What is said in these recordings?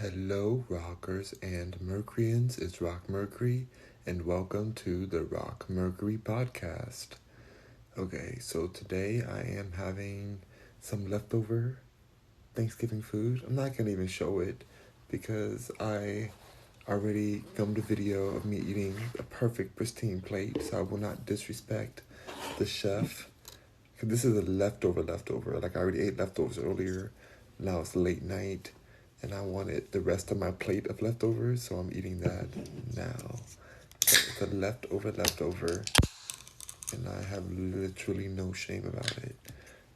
Hello, rockers and Mercuryans. It's Rock Mercury, and welcome to the Rock Mercury podcast. Okay, so today I am having some leftover Thanksgiving food. I'm not gonna even show it because I already filmed a video of me eating a perfect, pristine plate, so I will not disrespect the chef. Cause this is a leftover. Like I already ate leftovers earlier. Now it's late night, and I wanted the rest of my plate of leftovers, so I'm eating that now. It's a leftover, and I have literally no shame about it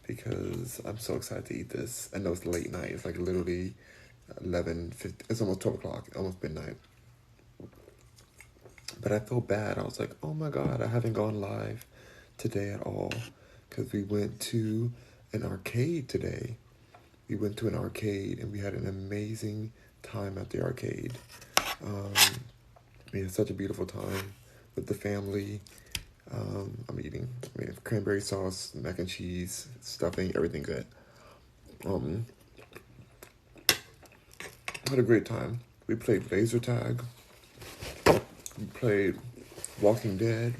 because I'm so excited to eat this. I know it's late night. It's like literally 11:50. It's almost 12 o'clock, almost midnight. But I feel bad. I was like, oh my God, I haven't gone live today at all because we went to an arcade today. We went to an arcade and we had an amazing time at the arcade. Um, we had such a beautiful time with the family. I'm eating cranberry sauce, mac and cheese, stuffing, everything good. Um, had a great time. We played laser tag. We played Walking Dead.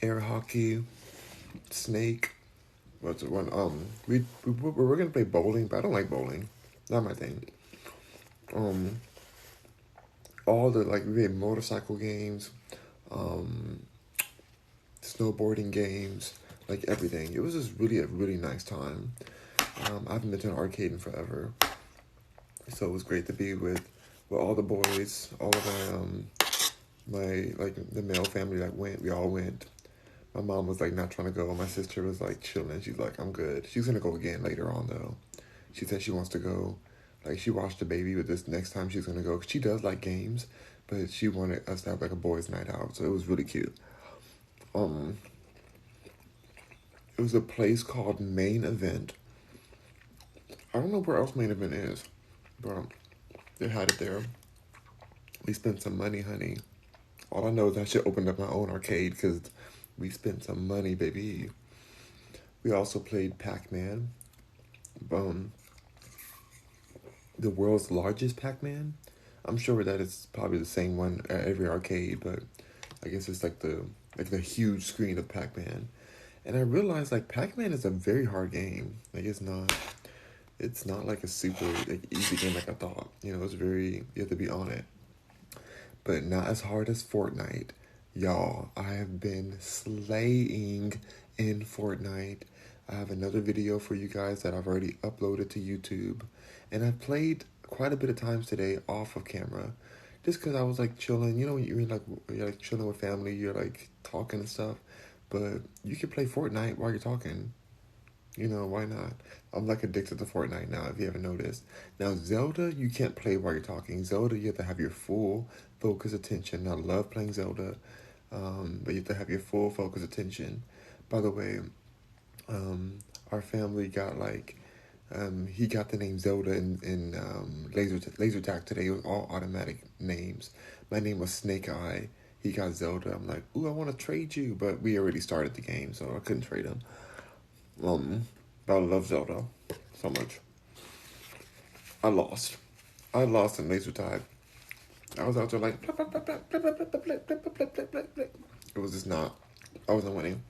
Air hockey, snake. What's the one? We were gonna play bowling, but I don't like bowling. Not my thing. Um, all the we made motorcycle games, um, snowboarding games, like everything. It was just really a really nice time. I haven't been to an arcade in forever, so it was great to be with all the boys, all of my the male family that went. We all went. My mom was not trying to go. My sister was chilling. She's like, I'm good. She's gonna go again later on though. She said she wants to go. She watched the baby, but this next time she's gonna go. 'Cause she does like games, but she wanted us to have a boys' night out, so it was really cute. Um, it was a place called Main Event. I don't know where else Main Event is, but they had it there. We spent some money, honey. All I know is I should open up my own arcade because we spent some money, baby. We also played Pac-Man. Um, the world's largest Pac-Man. I'm sure that it's probably the same one at every arcade, but I guess it's the huge screen of Pac-Man. And I realized Pac-Man is a very hard game. It's not like a super easy game like I thought. It's very, you have to be on it. But not as hard as Fortnite. Y'all, I have been slaying in Fortnite. I have another video for you guys that I've already uploaded to YouTube. And I've played quite a bit of times today off of camera. Just because I was chilling. When you're chilling with family, you're talking and stuff. But you can play Fortnite while you're talking. Why not? I'm addicted to Fortnite now, if you haven't noticed. Now, Zelda, you can't play while you're talking. Zelda, you have to have your full focus attention. I love playing Zelda, but you have to have your full focus attention. By the way, our family got he got the name Zelda in laser tag today. It was all automatic names. My name was Snake Eye. He got Zelda. I'm like, ooh, I want to trade you, but we already started the game, so I couldn't trade him. But I love Zelda so much. I lost. I lost in laser tag. I was out there it was just not. I wasn't winning.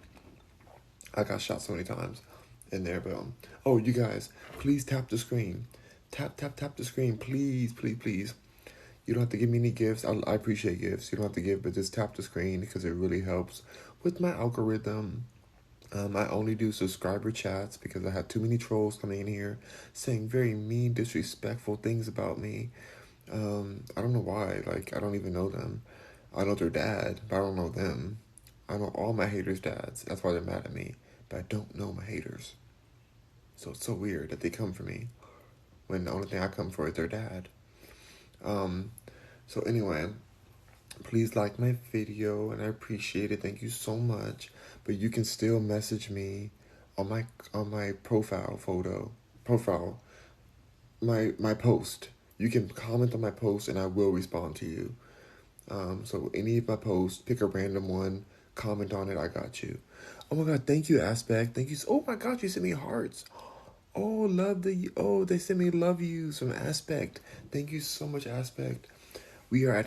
I got shot so many times in there, but oh, you guys, please tap the screen. Tap the screen, please. You don't have to give me any gifts. I appreciate gifts. You don't have to give, but just tap the screen because it really helps with my algorithm. I only do subscriber chats because I have too many trolls coming in here saying very mean, disrespectful things about me. I don't know why. I don't even know them. I know their dad, but I don't know them. I know all my haters' dads. That's why they're mad at me. But I don't know my haters. So it's so weird that they come for me when the only thing I come for is their dad. So anyway, please like my video and I appreciate it. Thank you so much. But you can still message me on my profile, my post. You can comment on my post and I will respond to you. So any of my posts, pick a random one, comment on it, I got you. Oh my God, thank you, Aspect. Thank you. Oh my God, you sent me hearts. They sent me love yous from Aspect. Thank you so much, Aspect. We are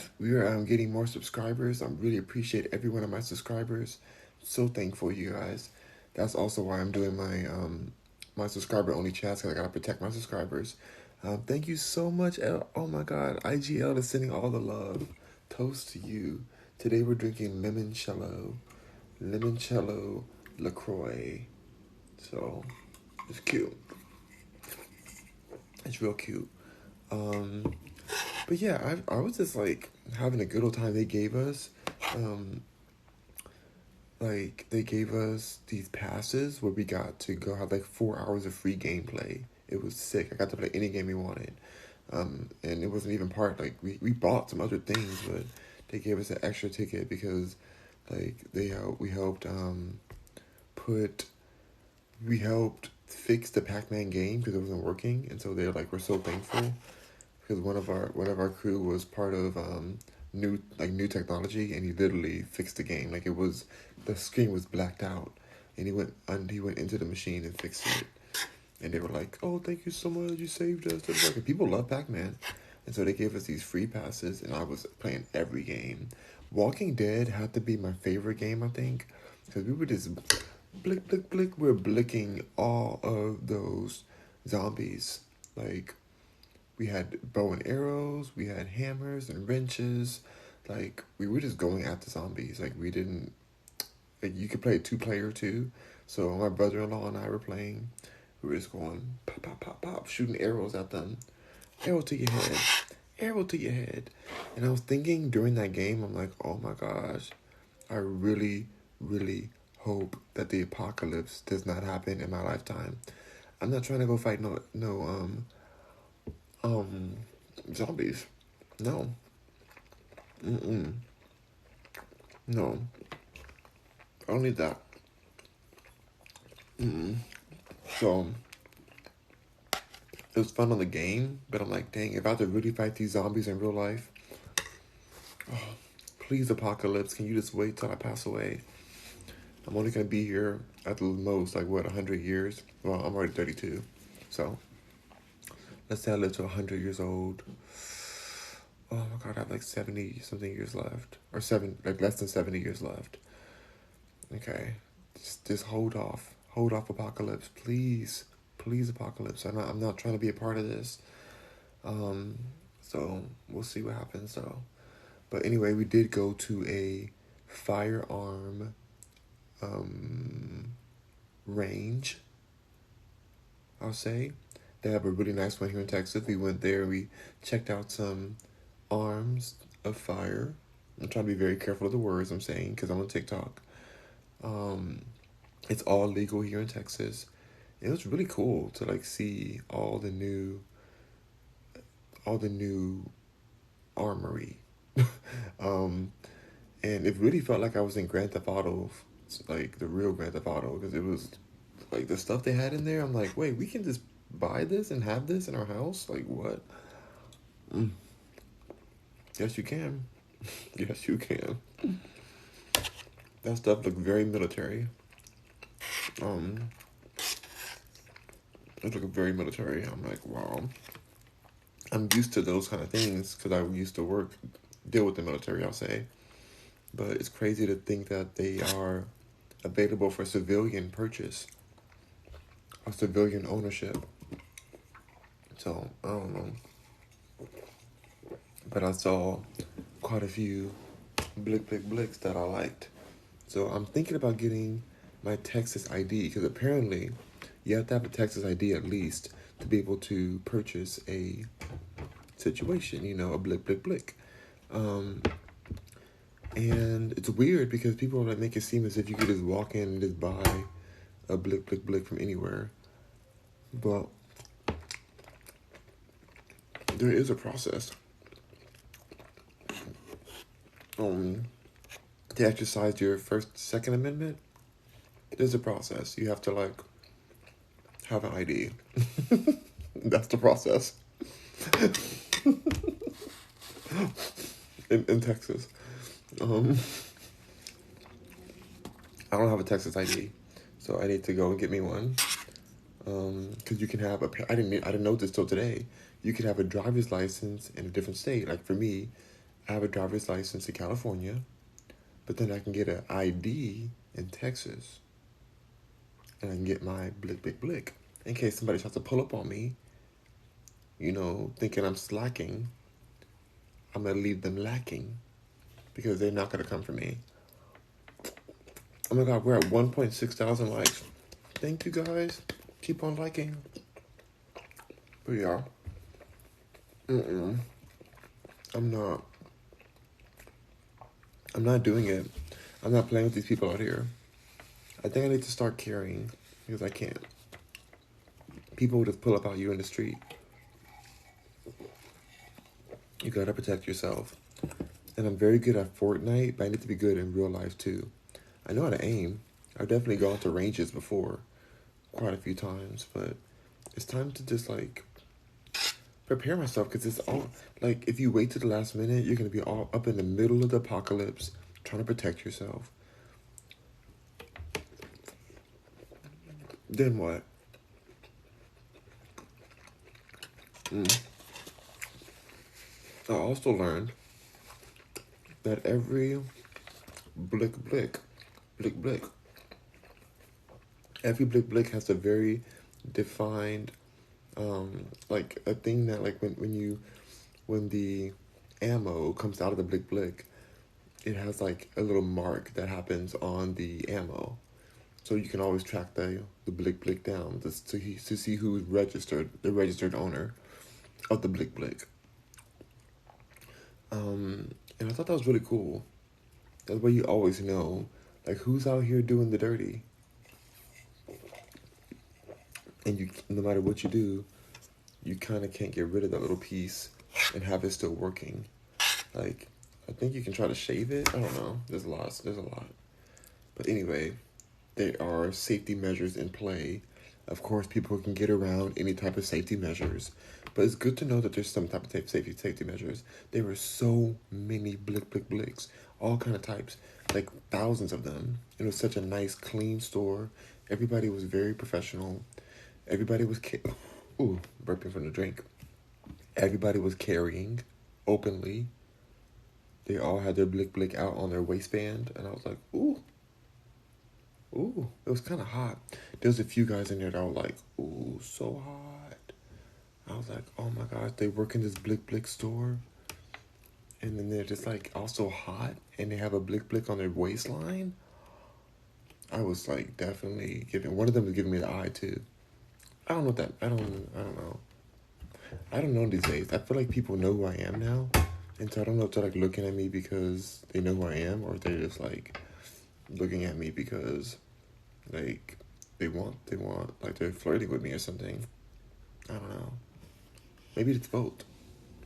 getting more subscribers. I really appreciate every one of my subscribers. So thankful, you guys. That's also why I'm doing my subscriber only chats, because I gotta protect my subscribers. Thank you so much, L. Oh my God, IGL is sending all the love. Toast to you. Today we're drinking limoncello LaCroix. So it's cute. It's real cute. But yeah, I was just like having a good old time. They gave us, these passes where we got to go have like 4 hours of free gameplay. It was sick. I got to play any game we wanted. And it wasn't even part, like, we bought some other things, but they gave us an extra ticket because, like, we helped put we helped fix the Pac-Man game because it wasn't working, and so they're like, we're so thankful because one of our crew was part of new technology, and he literally fixed the game. Like, the screen was blacked out, and he went into the machine and fixed it. And they were like, "Oh, thank you so much, you saved us." And people love Pac-Man, and so they gave us these free passes, and I was playing every game. Walking Dead had to be my favorite game, I think, because we were just blick, blick, blick. We're blicking all of those zombies. Like, we had bow and arrows, we had hammers and wrenches. Like, we were just going at the zombies. Like, we didn't. Like, you could play 2-player too. So my brother-in-law and I were playing. We were just going pop, pop, pop, pop, shooting arrows at them. Arrow to your head. Arrow to your head. And I was thinking during that game, I'm like, oh my gosh, I really, really hope that the apocalypse does not happen in my lifetime. I'm not trying to go fight zombies. No. No. I don't need that. So, it was fun on the game, but I'm like, dang, if I have to really fight these zombies in real life, please, apocalypse, can you just wait till I pass away? I'm only going to be here at the most, 100 years? Well, I'm already 32. So, let's say I live to 100 years old. Oh my God, I have 70 something years left. Or less than 70 years left. Okay. Just hold off. Hold off, apocalypse. Please. Please, apocalypse. I'm not trying to be a part of this. So we'll see what happens. But anyway, we did go to a firearm range, I'll say. They have a really nice one here in Texas. We went there, we checked out some arms of fire. I'm trying to be very careful of the words I'm saying because I'm on TikTok. It's all legal here in Texas. It was really cool to see all the new armory. And it really felt like I was in Grand Theft Auto, the real Grand Theft Auto, because it was the stuff they had in there. I'm like, wait, we can just buy this and have this in our house? Like, what? Yes, you can. Yes, you can. That stuff looked very military. It looked very military. I'm like, wow. I'm used to those kind of things because I used to deal with the military, I'll say. But it's crazy to think that they are available for civilian purchase or civilian ownership. So, I don't know. But I saw quite a few blicks that I liked. So I'm thinking about getting my Texas ID because apparently you have to have a Texas ID at least to be able to purchase a situation, a blick. And it's weird because people make it seem as if you could just walk in and just buy a blick from anywhere. But there is a process. To exercise your Second Amendment, there's a process. You have to have an ID. That's the process. in Texas. I don't have a Texas ID, so I need to go and get me one. Because you can have I didn't know this till today. You can have a driver's license in a different state. Like for me, I have a driver's license in California, but then I can get an ID in Texas, and I can get my blick blick blick in case somebody tries to pull up on me. Thinking I'm slacking. I'm gonna leave them lacking because they're not gonna come for me. Oh my God, we're at 1.6 thousand likes. Thank you guys. Keep on liking. But yeah. I'm not. I'm not doing it. I'm not playing with these people out here. I think I need to start caring because I can't. People will just pull up on you in the street. You gotta protect yourself. And I'm very good at Fortnite, but I need to be good in real life too. I know how to aim. I've definitely gone to ranges before, quite a few times, but it's time to just prepare myself because it's all if you wait to the last minute, you're gonna be all up in the middle of the apocalypse trying to protect yourself. Then what? I also learned that every blick blick, blick blick, every blick blick has a very defined, a thing that when the ammo comes out of the blick blick, it has a little mark that happens on the ammo. So you can always track the blick blick down to see who's the registered owner of the blick blick. And I thought that was really cool. That way you always know, who's out here doing the dirty. And no matter what you do, you kind of can't get rid of that little piece and have it still working. I think you can try to shave it. I don't know. There's a lot. But anyway, there are safety measures in play. Of course, people can get around any type of safety measures. But it's good to know that there's some type of safety measures. There were so many blick blick blicks, all kind of types, thousands of them. It was such a nice, clean store. Everybody was very professional. Everybody was burping from the drink. Everybody was carrying openly. They all had their blick blick out on their waistband, and I was like, ooh. It was kind of hot. There was a few guys in there that were like, ooh, so hot. I was like, oh my gosh, they work in this blick blick store, and then they're just also hot, and they have a blick blick on their waistline. I was definitely one of them was giving me the eye too. I don't know I don't know. I don't know these days. I feel like people know who I am now, and so I don't know if they're looking at me because they know who I am, or if they're just looking at me because they want they're flirting with me or something. I don't know. Maybe it's both.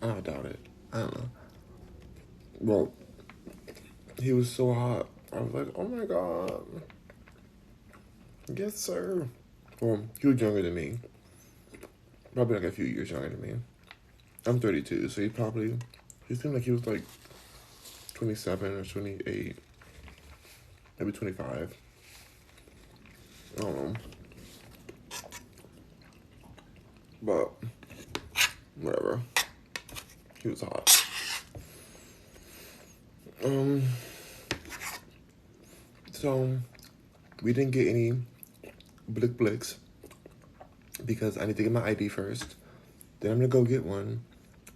I doubt it. I don't know. Well, he was so hot. I was like, oh my God. Yes, sir. Well, he was younger than me. Probably a few years younger than me. I'm 32, so he seemed like he was 27 or 28. Maybe 25. I don't know. But, whatever. He was hot. So, we didn't get any blick blicks because I need to get my ID first. Then I'm gonna go get one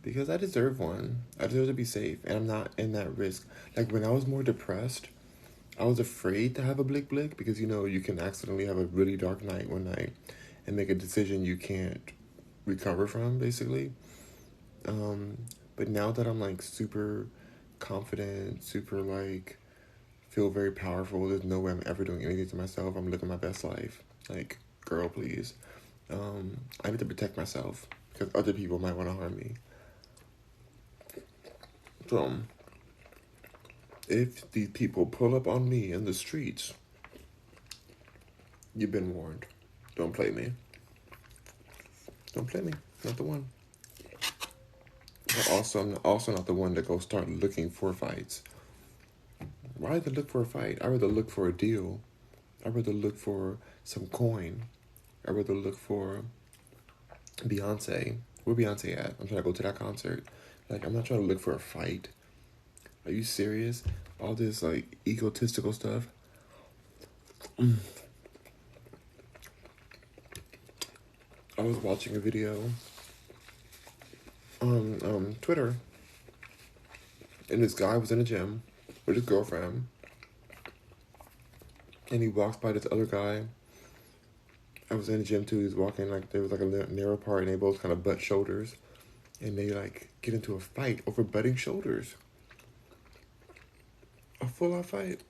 because I deserve one. I deserve to be safe, and I'm not in that risk. When I was more depressed, I was afraid to have a blick blick because you can accidentally have a really dark night one night and make a decision you can't recover from, basically. But now that I'm super confident, super feel very powerful, there's no way I'm ever doing anything to myself. I'm living my best life. Girl, please. I need to protect myself because other people might want to harm me. So, if these people pull up on me in the streets, you've been warned. Don't play me. Don't play me. Not the one. But I'm also not the one that goes start looking for fights. Why did they look for a fight? I'd rather look for a deal. I'd rather look for some coin. I'd rather look for Beyonce. Where Beyonce at? I'm trying to go to that concert. Like, I'm not trying to look for a fight. Are you serious? All this, like, egotistical stuff. I was watching a video on Twitter, and this guy was in a gym with his girlfriend, and he walks by this other guy. I was in the gym too. He was walking, like, there was like a narrow part, and they both kind of butt shoulders, and they like get into a fight over butting shoulders. A full-out fight.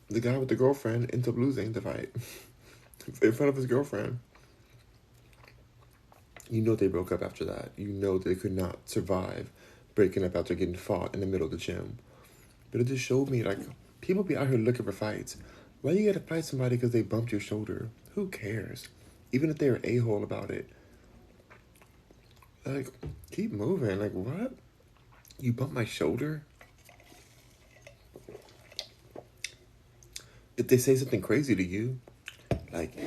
The guy with the girlfriend ends up losing the fight in front of his girlfriend. You know they broke up after that. You know they could not survive breaking up after getting fought in the middle of the gym. But it just showed me, like, people be out here looking for fights. Why you gotta fight somebody because they bumped your shoulder? Who cares? Even if they're an a-hole about it. Like, keep moving. Like, what? You bumped my shoulder? If they say something crazy to you, like,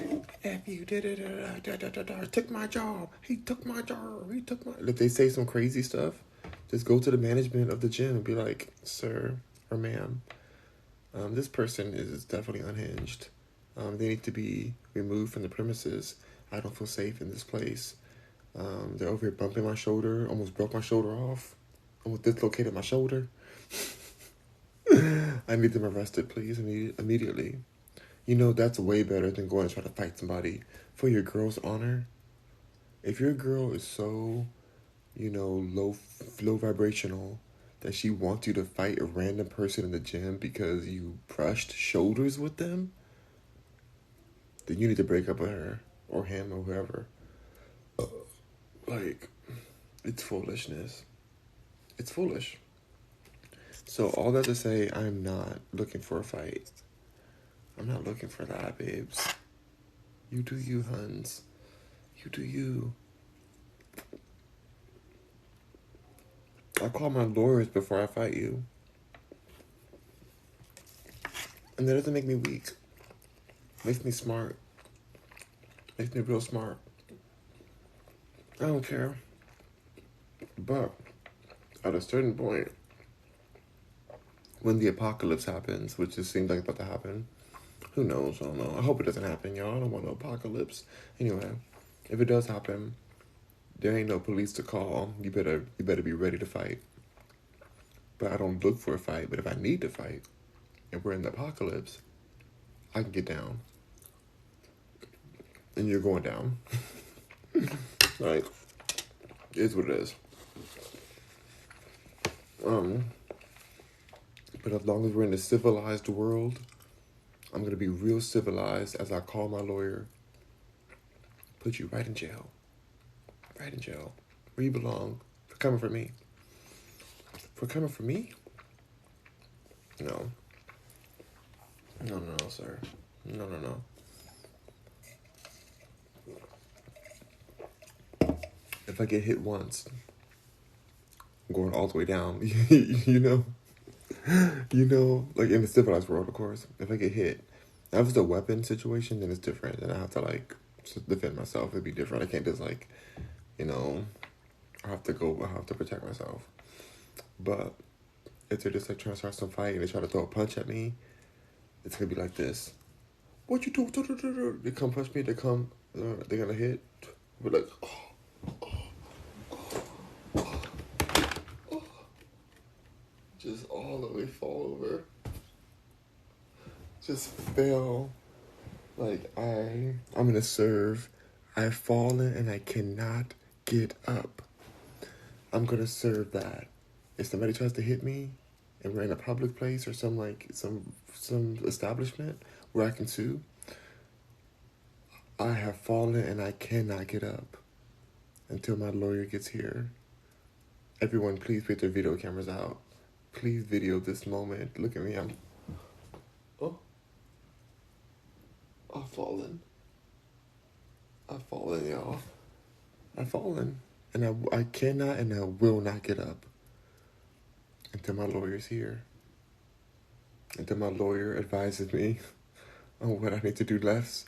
F you, took my job. He took my job. He took my... If they say some crazy stuff, just go to the management of the gym and be like, sir or ma'am, this person is definitely unhinged. They need to be removed from the premises. I don't feel safe in this place. They're over here bumping my shoulder, almost broke my shoulder off, almost dislocated my shoulder. I need them arrested, please, immediately. You know, that's way better than going to try to fight somebody for your girl's honor. If your girl is so, low vibrational that she wants you to fight a random person in the gym because you brushed shoulders with them, then you need to break up with her or him or whoever. Like, it's foolishness. It's foolish. So all that to say, I'm not looking for a fight. I'm not looking for that, babes. You do you, huns. You do you. I call my lawyers before I fight you. And that doesn't make me weak. Makes me smart. Makes me real smart. I don't care. But at a certain point, when the apocalypse happens, which just seems like it's about to happen, who knows? I don't know. I hope it doesn't happen, y'all. I don't want no apocalypse. Anyway, if it does happen, there ain't no police to call. You better be ready to fight. But I don't look for a fight. But if I need to fight, and we're in the apocalypse, I can get down. And you're going down. Like, it is what it is. But as long as we're in a civilized world, I'm going to be real civilized as I call my lawyer. Put you right in jail. Right in jail. Where you belong. For coming for me. For coming for me? No. No, sir. No. If I get hit once, I'm going all the way down. Like in the civilized world, of course. If I get hit, if it's a weapon situation, then it's different. And I have to, like, defend myself. It'd be different. I can't just, like, I have to protect myself. But if they're just, like, trying to start some fight and they try to throw a punch at me, it's going to be like this. What you do? They come punch me, they're going to hit. We're like, just all the way fall over. Just fell. Like, I'm going to serve. I've fallen and I cannot get up. I'm going to serve that. If somebody tries to hit me and we're in a public place or some establishment where I can sue, I have fallen and I cannot get up until my lawyer gets here. Everyone, please put their video cameras out. Please video this moment. Look at me. I've fallen, y'all. I've fallen. And I cannot and I will not get up until my lawyer's here. Until my lawyer advises me on what I need to do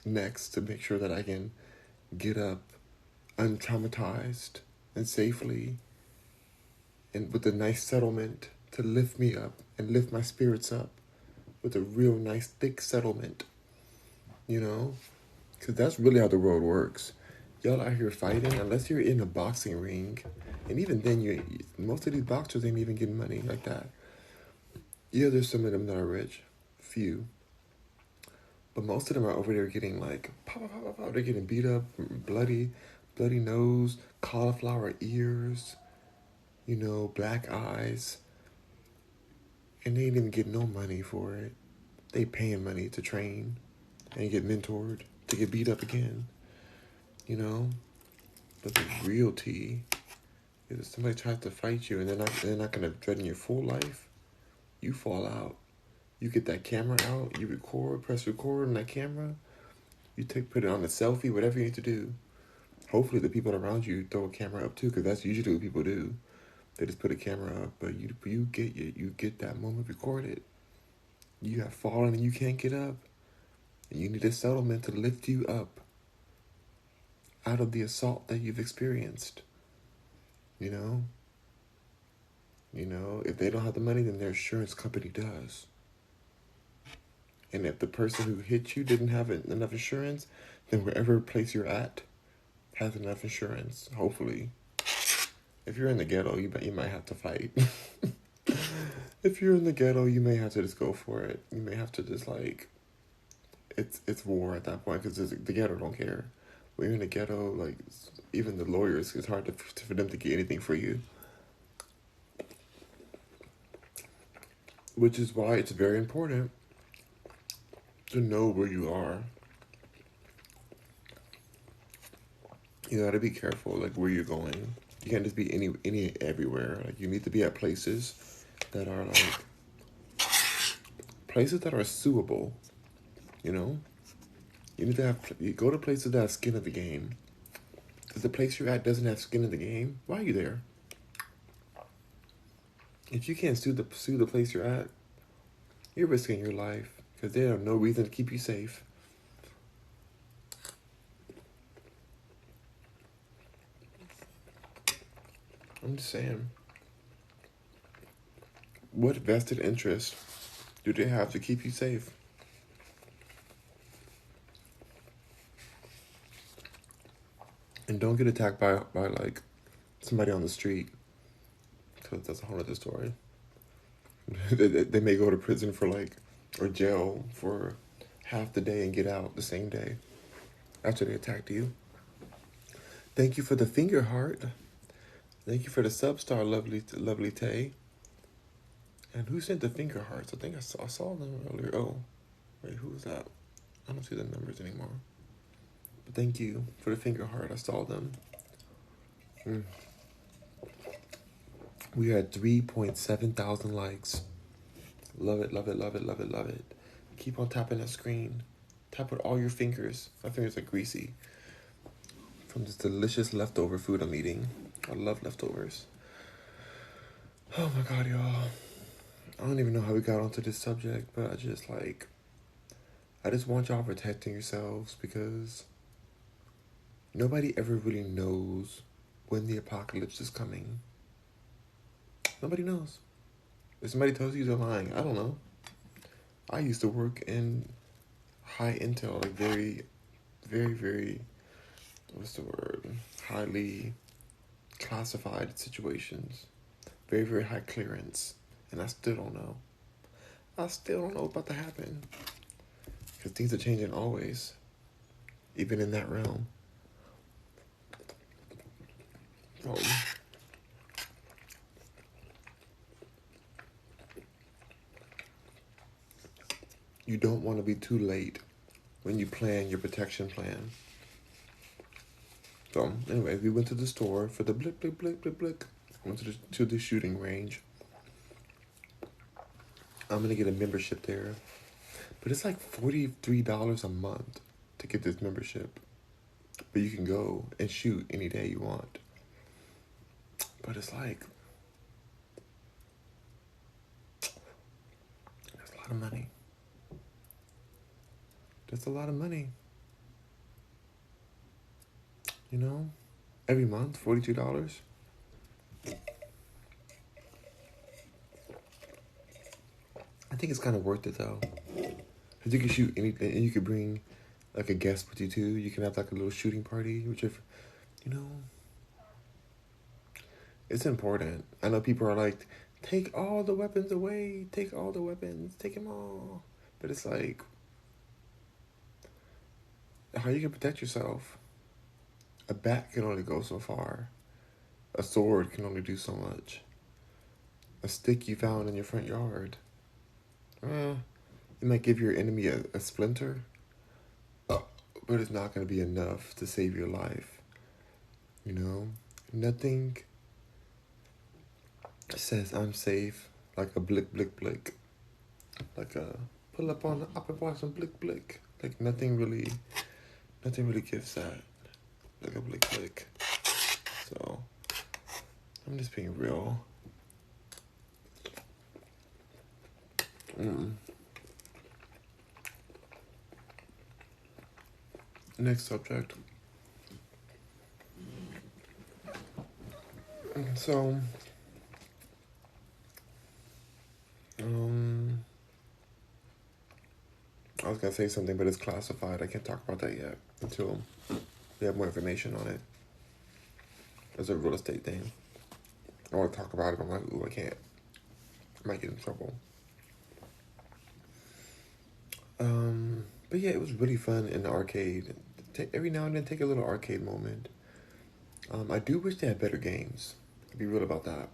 next to make sure that I can get up untraumatized and safely and with a nice settlement to lift me up and lift my spirits up with a real nice thick settlement, you know? Because that's really how the world works. Y'all out here fighting, unless you're in a boxing ring, and even then, most of these boxers ain't even getting money like that. Yeah, there's some of them that are rich, few, but most of them are over there getting like pop, pop, pop, pop. They're getting beat up, bloody nose, cauliflower ears, black eyes, and they ain't even getting no money for it. They paying money to train and get mentored to get beat up again, you know. But the real tea is if somebody tries to fight you and they're not gonna threaten your full life, you fall out. You get that camera out, you record, press record on that camera, put it on a selfie, whatever you need to do. Hopefully the people around you throw a camera up too, because that's usually what people do. They just put a camera up, but you get that moment recorded. You have fallen and you can't get up. And you need a settlement to lift you up out of the assault that you've experienced. You know? If they don't have the money, then their insurance company does. And if the person who hit you didn't have enough insurance, then wherever place you're at has enough insurance, hopefully. If you're in the ghetto, you might have to fight. If you're in the ghetto, you may have to just go for it. You may have to just it's war at that point, because the ghetto don't care. When you're in the ghetto, even the lawyers, it's hard for them to get anything for you. Which is why it's very important to know where you are. You gotta be careful, where you're going. You can't just be any everywhere. You need to be at places that are suable. You need to you go to places that have skin in the game. If the place you're at doesn't have skin in the game, why are you there? If you can't sue the place you're at, you're risking your life, because they have no reason to keep you safe. I'm just saying. What vested interest do they have to keep you safe? And don't get attacked by somebody on the street, because that's a whole other story. They may go to prison or jail for half the day and get out the same day after they attacked you. Thank you for the finger heart. Thank you for the substar, lovely Tay. And who sent the finger hearts? I think I saw them earlier. Oh, wait, who was that? I don't see the numbers anymore. But thank you for the finger heart. I saw them. We had 3.7 thousand likes. Love it, love it, love it, love it, love it. Keep on tapping that screen. Tap with all your fingers. My fingers are greasy from this delicious leftover food I'm eating. I love leftovers. Oh my God, y'all. I don't even know how we got onto this subject, but I just want y'all protecting yourselves, because nobody ever really knows when the apocalypse is coming. Nobody knows. If somebody tells you they're lying, I don't know. I used to work in high intel, very, very, very, what's the word? Highly classified situations. Very, very high clearance. And I still don't know. I still don't know what's about to happen. Because things are changing always. Even in that realm. You don't want to be too late when you plan your protection plan. So, anyway, we went to the store for the blip, blip, blip, blip, blip. Went to the shooting range. I'm going to get a membership there. But it's like $43 a month to get this membership. But you can go and shoot any day you want. But it's that's a lot of money. That's a lot of money. You know, every month, $42. I think it's kind of worth it though, because you can shoot anything, and you could bring like a guest with you too. You can have like a little shooting party, which if you know, it's important. I know people are like, take all the weapons away, take all the weapons, take them all. But it's like, how you can protect yourself? A bat can only go so far. A sword can only do so much. A stick you found in your front yard, it might give your enemy a splinter, but it's not going to be enough to save your life. You know, nothing says I'm safe like a blick blick blick, like a pull up on the upper box and blick blick. Like nothing really gives that like a blick blick. So I'm just being real. Next subject. So, I was gonna say something, but it's classified. I can't talk about that yet until we have more information on it. It's a real estate thing. I want to talk about it, but I'm like, ooh, I can't. I might get in trouble. But yeah, it was really fun in the arcade. Every now and then, take a little arcade moment. I do wish they had better games. To be real about that.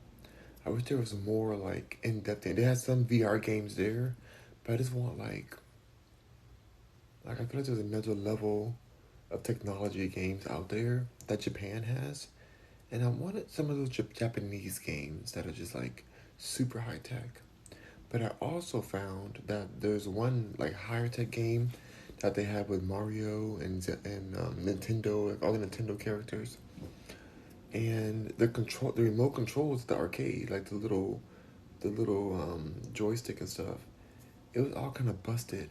I wish there was more like in-depth. They had some VR games there, but I just want like I feel like there's another level of technology games out there that Japan has, and I wanted some of those Japanese games that are just like super high tech. But I also found that there's one like higher tech game that they have with Mario and Nintendo, like all the Nintendo characters, and the remote controls the arcade, like the little joystick and stuff. It was all kind of busted.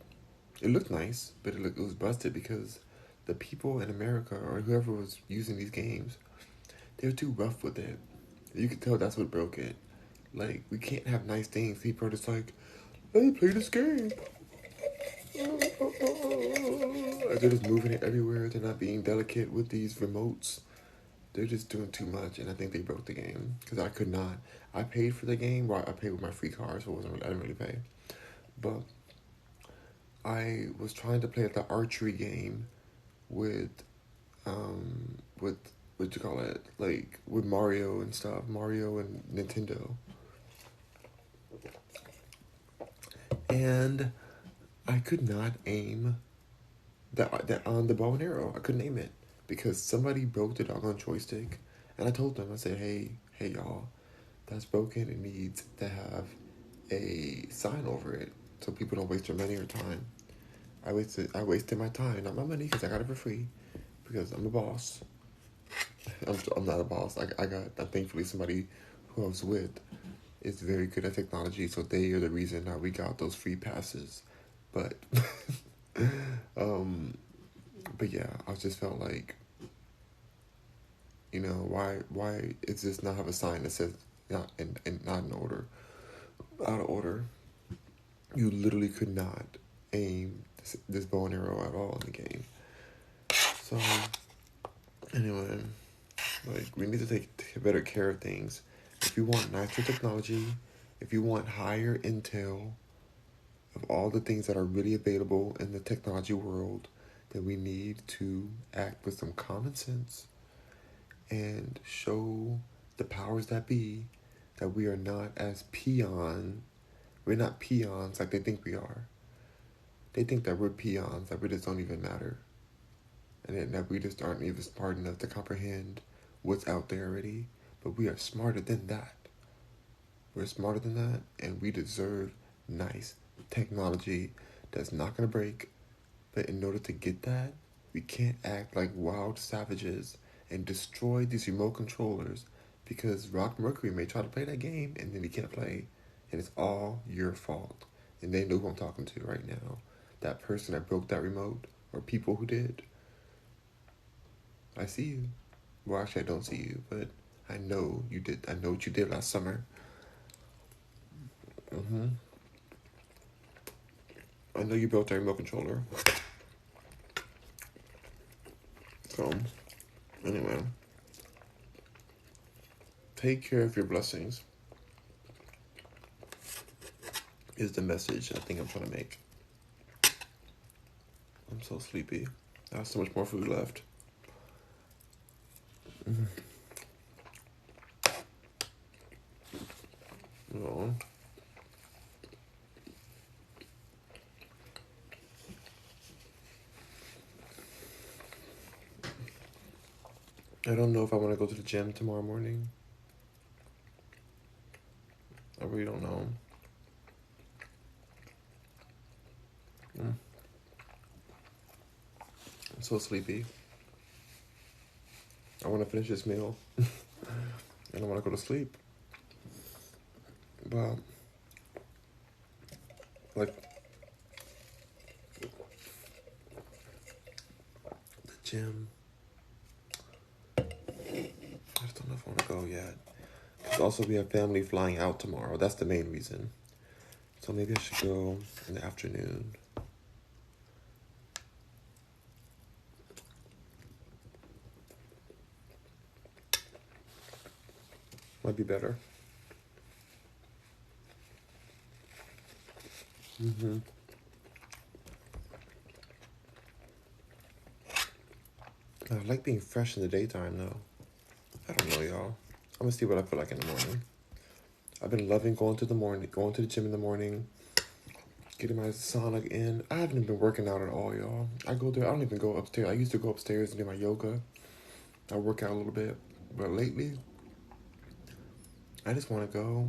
It looked nice, but it was busted because the people in America or whoever was using these games, they were too rough with it. You could tell that's what broke it. Like, we can't have nice things. People are just like, let me play this game. They're just moving it everywhere. They're not being delicate with these remotes. They're just doing too much, and I think they broke the game because I could not. I paid for the game. Well, I paid with my free card, so I didn't really pay. But I was trying to play the archery game with with what you call it, like with Mario and stuff, Mario and Nintendo, and I could not aim that on the bow and arrow. I couldn't aim it because somebody broke the doggone joystick, and I told them, I said, hey y'all, that's broken. It needs to have a sign over it so people don't waste their money or time. I wasted my time, not my money, because I got it for free, because I'm a boss. I'm not a boss. Thankfully somebody who I was with is very good at technology, so they are the reason that we got those free passes. But, but yeah, I just felt like, why is this not have a sign that says not not in order, out of order? You literally could not aim this bow and arrow at all in the game. So anyway, like we need to take better care of things. If you want nicer technology, if you want higher intel of all the things that are really available in the technology world, then we need to act with some common sense and show the powers that be that we are not as we're not peons like they think we are. They think that we're peons, that we just don't even matter. And that we just aren't even smart enough to comprehend what's out there already. But we are smarter than that. We're smarter than that, and we deserve nice technology that's not going to break. But in order to get that, we can't act like wild savages and destroy these remote controllers because Rock Mercury may try to play that game and then he can't play. And it's all your fault. And they know who I'm talking to right now. That person that broke that remote, or people who did. I see you. Well, actually, I don't see you, but I know you did. I know what you did last summer. Mm-hmm. I know you built our remote controller. So, anyway, take care of your blessings is the message I think I'm trying to make. I'm so sleepy. I have so much more food left. No. I don't know if I want to go to the gym tomorrow morning. I really don't know. I'm so sleepy. I want to finish this meal. And I want to go to sleep. But, like, the gym, I just don't know if I want to go yet. Because also we have family flying out tomorrow. That's the main reason. So maybe I should go in the afternoon. Might be better. Mm-hmm. I like being fresh in the daytime, though. I don't know, y'all. I'm gonna see what I feel like in the morning. I've been loving going to the gym in the morning, getting my sauna in. I haven't been working out at all, y'all. I go there. I don't even go upstairs. I used to go upstairs and do my yoga. I work out a little bit, but lately, I just want to go,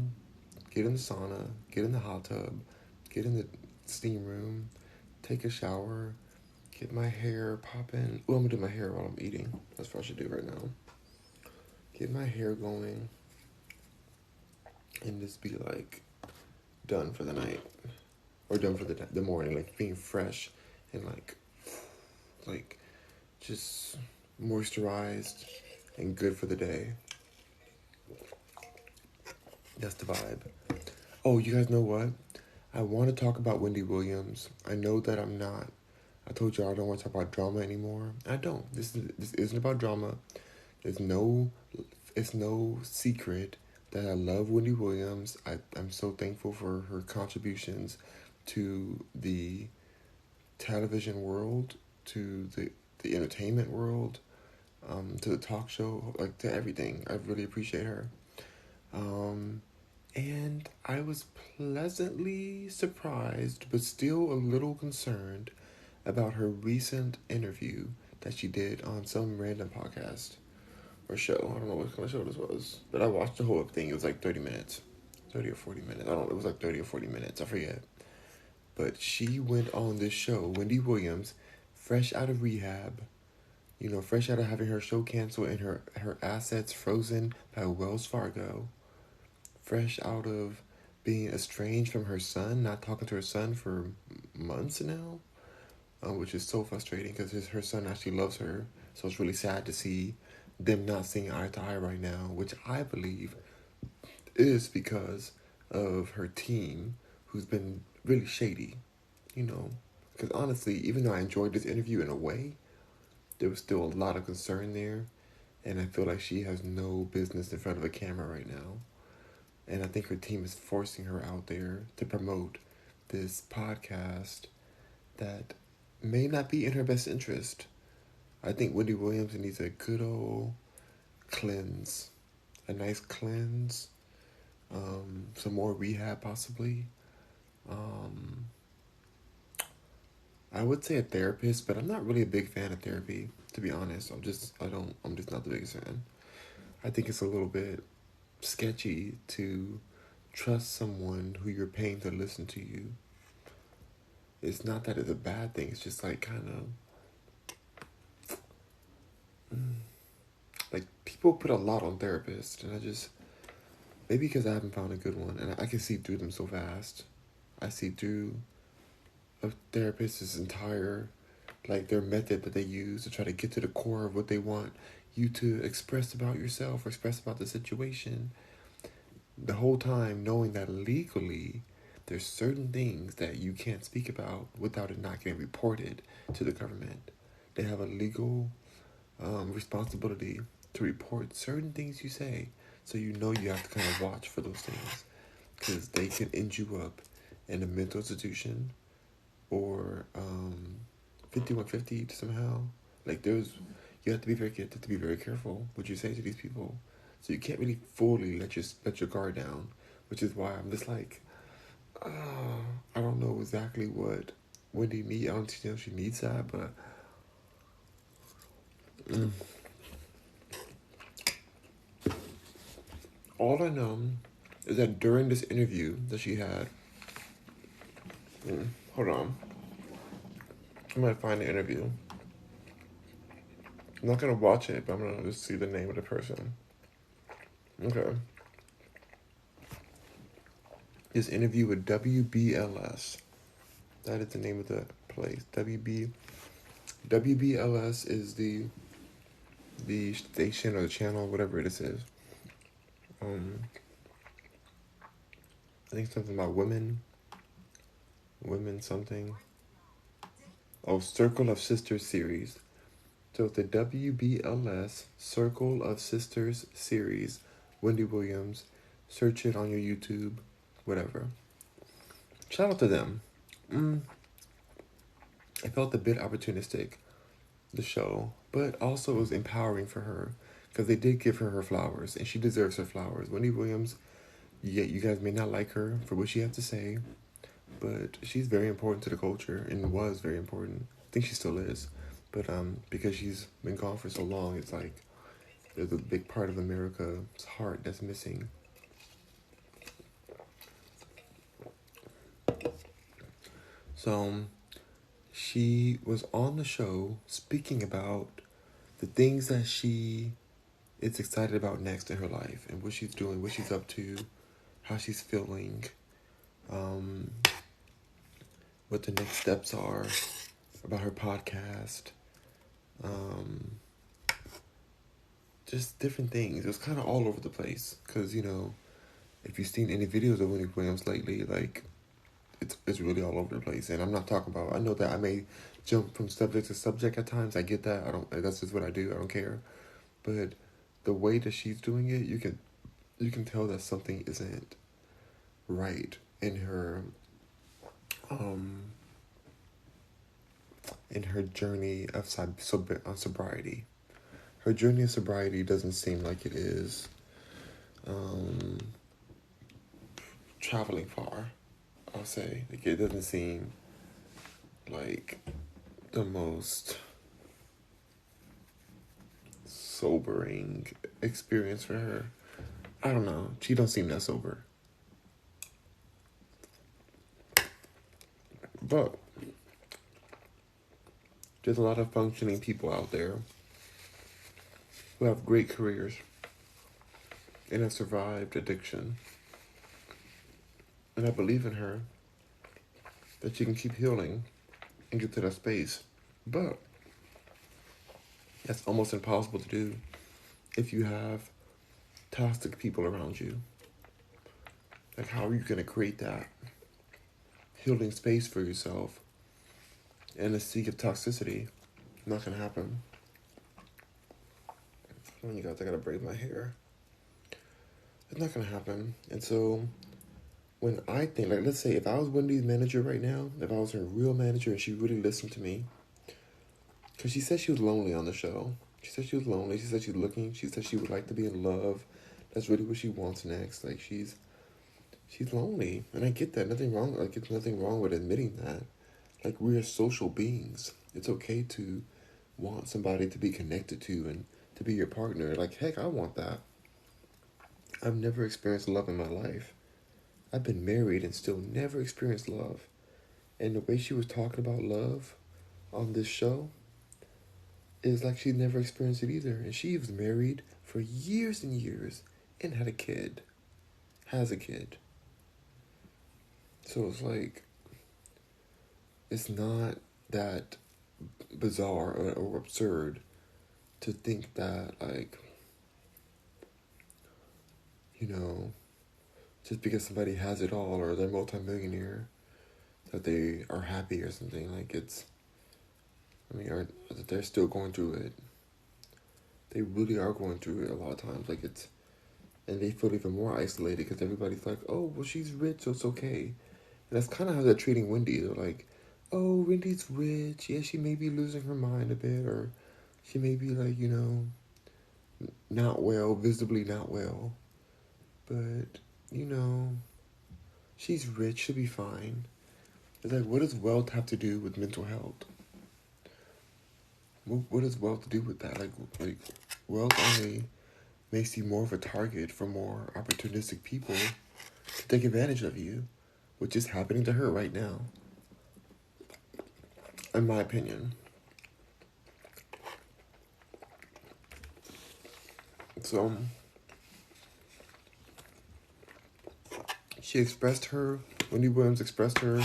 get in the sauna, get in the hot tub, get in the steam room, take a shower, get my hair popping. Well, I'm gonna do my hair while I'm eating. That's what I should do right now. Get my hair going, and just be like done for the night, or done for the morning. Like being fresh and like just moisturized and good for the day. That's the vibe. Oh, you guys know what? I want to talk about Wendy Williams. I know that I'm not. I told you I don't want to talk about drama anymore. I don't. This isn't about drama. There's no. It's no secret that I love Wendy Williams. I'm so thankful for her contributions to the television world, to the entertainment world, to the talk show, like to everything. I really appreciate her. And I was pleasantly surprised, but still a little concerned about her recent interview that she did on some random podcast or show. I don't know what kind of show this was, but I watched the whole thing. It was like 30 minutes, 30 or 40 minutes. I don't know. It was like 30 or 40 minutes. I forget. But she went on this show, Wendy Williams, fresh out of rehab, fresh out of having her show canceled and her assets frozen by Wells Fargo, fresh out of being estranged from her son, not talking to her son for months now, which is so frustrating because her son actually loves her. So it's really sad to see them not seeing eye to eye right now, which I believe is because of her team, who's been really shady, Because honestly, even though I enjoyed this interview in a way, there was still a lot of concern there, and I feel like she has no business in front of a camera right now. And I think her team is forcing her out there to promote this podcast that may not be in her best interest. I think Wendy Williams needs a good old cleanse, a nice cleanse, some more rehab possibly. I would say a therapist, but I'm not really a big fan of therapy, to be honest. I'm just not the biggest fan. I think it's a little bit sketchy to trust someone who you're paying to listen to you. It's not that it's a bad thing. It's just like kind of like people put a lot on therapists, and maybe because I haven't found a good one, and I can see through them so fast. I see through a therapist's entire like their method that they use to try to get to the core of what they want you to express about yourself or express about the situation, the whole time knowing that legally there's certain things that you can't speak about without it not getting reported to the government. They have a legal responsibility to report certain things you say, so you know you have to kind of watch for those things, because they can end you up in a mental institution or 5150 somehow. Like you have to be very careful what you say to these people. So you can't really fully let your guard down, which is why I'm just like, I don't know exactly what Wendy needs. I don't know if she needs that, but all I know is that during this interview that she had, hold on, I'm gonna find the interview. I'm not gonna watch it, but I'm gonna just see the name of the person. Okay. This interview with WBLS. That is the name of the place. WBLS is the station or the channel, whatever it is. I think something about women something. Oh, Circle of Sisters series. So the WBLS Circle of Sisters series, Wendy Williams. Search it on your YouTube, whatever. Shout out to them. I felt a bit opportunistic, the show, but also it was empowering for her because they did give her her flowers, and she deserves her flowers. Wendy Williams, yeah, you guys may not like her for what she has to say, but she's very important to the culture and was very important. I think she still is, but because she's been gone for so long, it's like there's a big part of America's heart that's missing. So she was on the show speaking about the things that she is excited about next in her life and what she's doing, what she's up to, how she's feeling, what the next steps are about her podcast, just different things. It was kind of all over the place because, you know, if you've seen any videos of Wendy Williams lately, like, it's really all over the place. And I'm not talking about, I know that I may jump from subject to subject at times. I get that. That's just what I do. I don't care. But the way that she's doing it, you can tell that something isn't right in her journey of sobriety. Her journey of sobriety doesn't seem like it is traveling far, I'll say. Like, it doesn't seem like the most sobering experience for her. I don't know. She don't seem that sober. But there's a lot of functioning people out there who have great careers and have survived addiction. And I believe in her that she can keep healing and get to that space. But that's almost impossible to do if you have toxic people around you. Like, how are you going to create that healing space for yourself in a sea of toxicity? Not going to happen. Oh, you guys, I got to braid my hair. It's not going to happen. And so when I think, like, let's say if I was Wendy's manager right now, if I was her real manager and she really listened to me, because she said she was lonely on the show. She said she was lonely. She said she's looking. She said she would like to be in love. That's really what she wants next. Like, she's lonely. And I get that. Nothing wrong. Like, it's nothing wrong with admitting that. Like, we are social beings. It's okay to want somebody to be connected to and to be your partner. Like, heck, I want that. I've never experienced love in my life. I've been married and still never experienced love. And the way she was talking about love on this show is like she never experienced it either. And she was married for years and years and had a kid. Has a kid. So it's like, it's not that bizarre or absurd to think that, like, you know, just because somebody has it all or they're multimillionaire, that they are happy or something. Like, they're still going through it. They really are going through it a lot of times. Like, and they feel even more isolated because everybody's like, oh, well, she's rich, so it's okay. And that's kind of how they're treating Wendy. They're like, oh, Wendy's rich. Yeah, she may be losing her mind a bit, or she may be, like, not well, visibly not well. But, she's rich, she'll be fine. It's like, what does wealth have to do with mental health? What does wealth do with that? Like wealth only makes you more of a target for more opportunistic people to take advantage of you, which is happening to her right now, in my opinion. So, Wendy Williams expressed her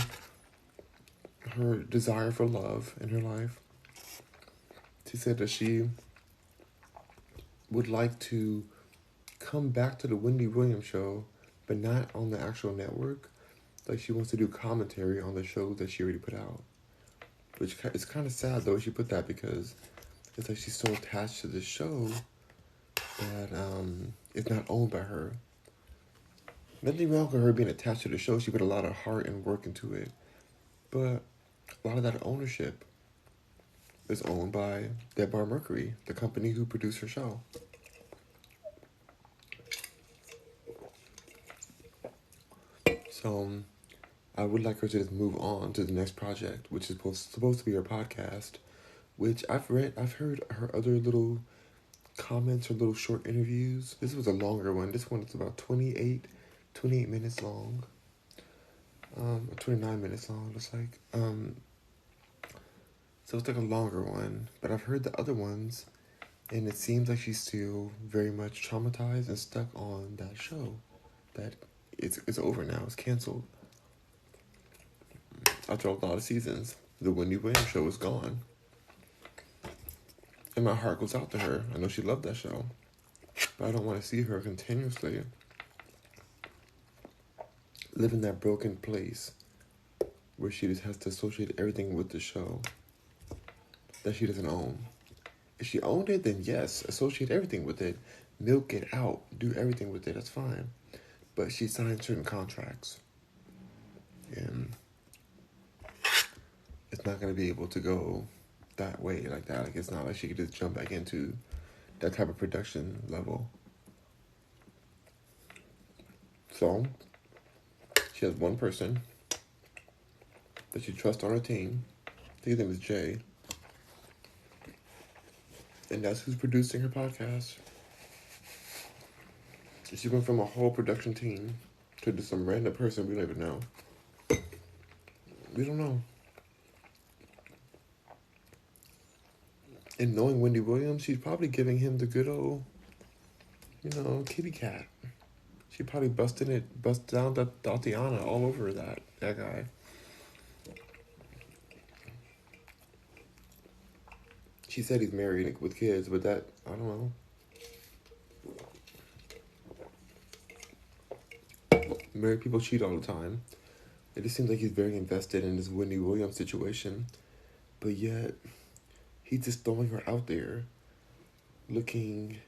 desire for love in her life. She said that she would like to come back to the Wendy Williams show, but not on the actual network. Like, she wants to do commentary on the show that she already put out. Which is kind of sad, though, she put that, because it's like she's so attached to this show that it's not owned by her. Nothing wrong with her being attached to the show. She put a lot of heart and work into it. But a lot of that ownership is owned by Rock Mercury, the company who produced her show. So I would like her to just move on to the next project, which is supposed to be her podcast, which I've heard her other little comments or little short interviews. This was a longer one. This one is about 28 minutes long. 29 minutes long, it looks like. So it's like a longer one. But I've heard the other ones, and it seems like she's still very much traumatized and stuck on that show. That it's over now. It's canceled. After a lot of seasons, the Wendy Williams show is gone. And my heart goes out to her. I know she loved that show. But I don't want to see her continuously live in that broken place where she just has to associate everything with the show that she doesn't own. If she owned it, then yes, associate everything with it. Milk it out. Do everything with it. That's fine. But she signed certain contracts. And it's not going to be able to go that way like that. Like, it's not like she could just jump back into that type of production level. So, she has one person that she trusts on her team. I think his name is Jay. And that's who's producing her podcast. She went from a whole production team to just some random person we don't even know. We don't know. And knowing Wendy Williams, she's probably giving him the good old, kitty cat. She probably bust down Tatiana all over that guy. She said he's married with kids, but that, I don't know. Married people cheat all the time. It just seems like he's very invested in this Wendy Williams situation. But yet, he's just throwing her out there, looking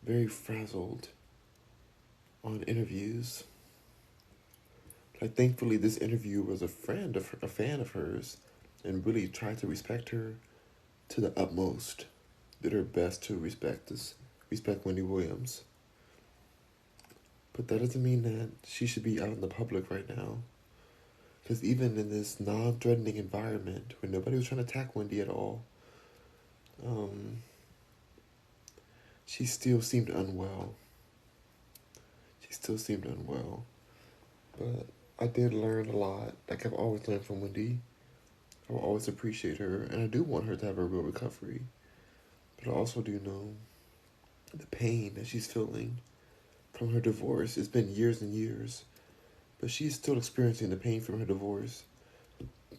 very frazzled on interviews. Like, thankfully, this interview was a fan of hers, and really tried to respect her to the utmost. Did her best to respect Wendy Williams. But that doesn't mean that she should be out in the public right now. Because even in this non-threatening environment, where nobody was trying to attack Wendy at all, she still seemed unwell. But I did learn a lot. Like, I've always learned from Wendy. I will always appreciate her, and I do want her to have a real recovery. But I also do know the pain that she's feeling from her divorce. It's been years and years, but she's still experiencing the pain from her divorce.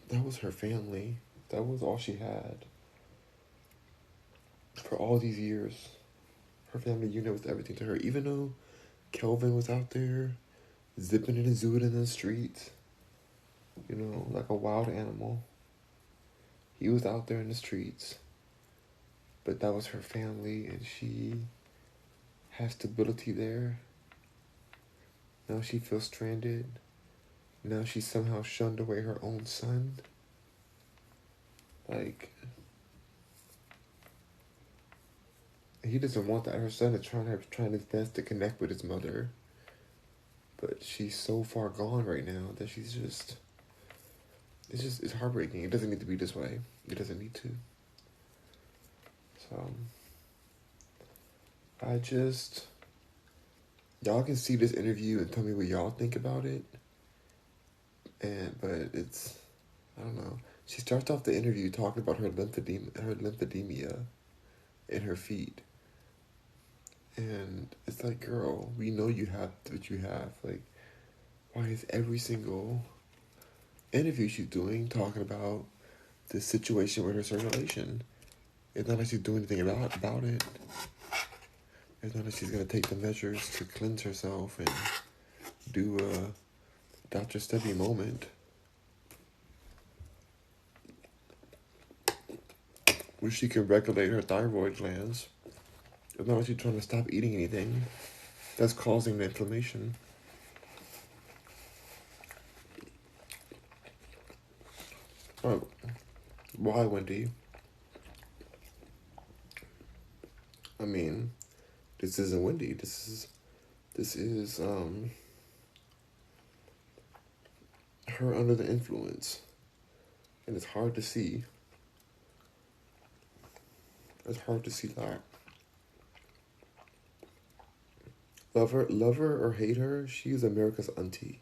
That was her family. That was all she had. For all these years, her family unit was everything to her. Even though Kelvin was out there, zipping and zooing in the streets, like a wild animal. He was out there in the streets. But that was her family, and she has stability there. Now she feels stranded. Now she somehow shunned away her own son. Like, he doesn't want that. Her son is trying his best to connect with his mother. But she's so far gone right now that it's heartbreaking. It doesn't need to be this way. It doesn't need to. So, y'all can see this interview and tell me what y'all think about it. But I don't know. She starts off the interview talking about her lymphedema in her feet. And it's like, girl, we know you have what you have. Like, why is every single interview she's doing talking about the situation with her circulation? It's not like she's doing anything about it. It's not like she's going to take the measures to cleanse herself and do a Dr. Stubby moment. Where she can regulate her thyroid glands. It's not like she's trying to stop eating anything that's causing the inflammation. Why, Wendy? I mean, this isn't Wendy. This is her under the influence. And it's hard to see. It's hard to see that. Love her or hate her, she's America's auntie.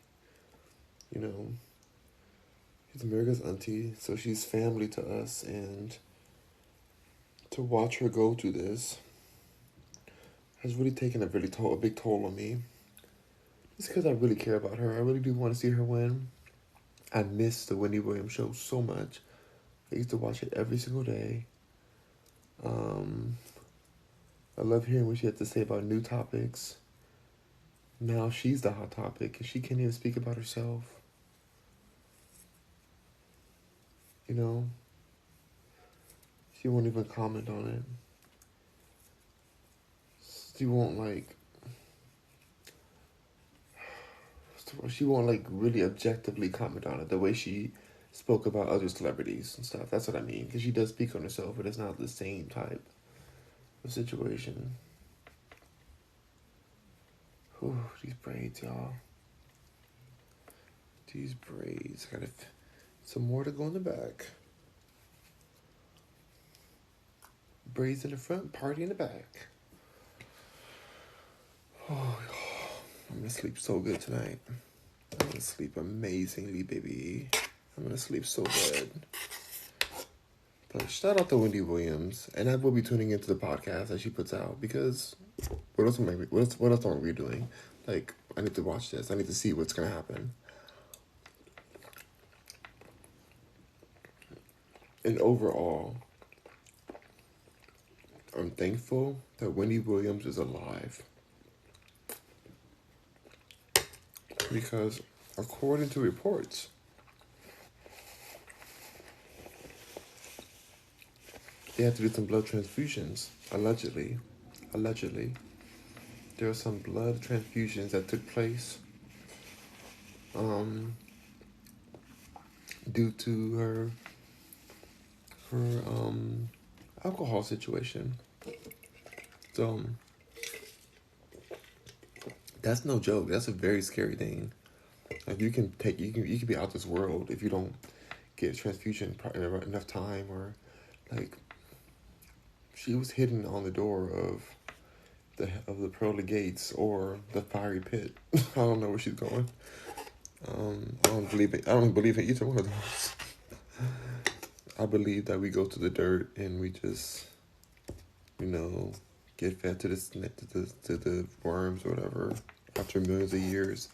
She's America's auntie, so she's family to us, and to watch her go through this has really taken a big toll on me. It's because I really care about her. I really do want to see her win. I miss the Wendy Williams show so much. I used to watch it every single day. I love hearing what she had to say about new topics. Now she's the hot topic, and she can't even speak about herself. She won't even comment on it. She won't really objectively comment on it the way she spoke about other celebrities and stuff. That's what I mean. Because she does speak on herself, but it's not the same type of situation. Whew, these braids, y'all. These braids. Got some more to go in the back. Braids in the front, party in the back. Oh, I'm going to sleep so good tonight. I'm going to sleep amazingly, baby. I'm going to sleep so good. But shout out to Wendy Williams. And I will be tuning into the podcast that she puts out, because what else are we doing? Like, I need to watch this. I need to see what's going to happen. And overall, I'm thankful that Wendy Williams is alive. Because according to reports, they had to do some blood transfusions, allegedly. There were some blood transfusions that took place due to her alcohol situation. So that's no joke. That's a very scary thing. Like, you can be out this world if you don't get a transfusion in enough time, or like, she was hidden on the door of the pearly gates or the fiery pit. I don't know where she's going. I don't believe in either one of those. I believe that we go to the dirt and we just, get fed to the worms or whatever after millions of years,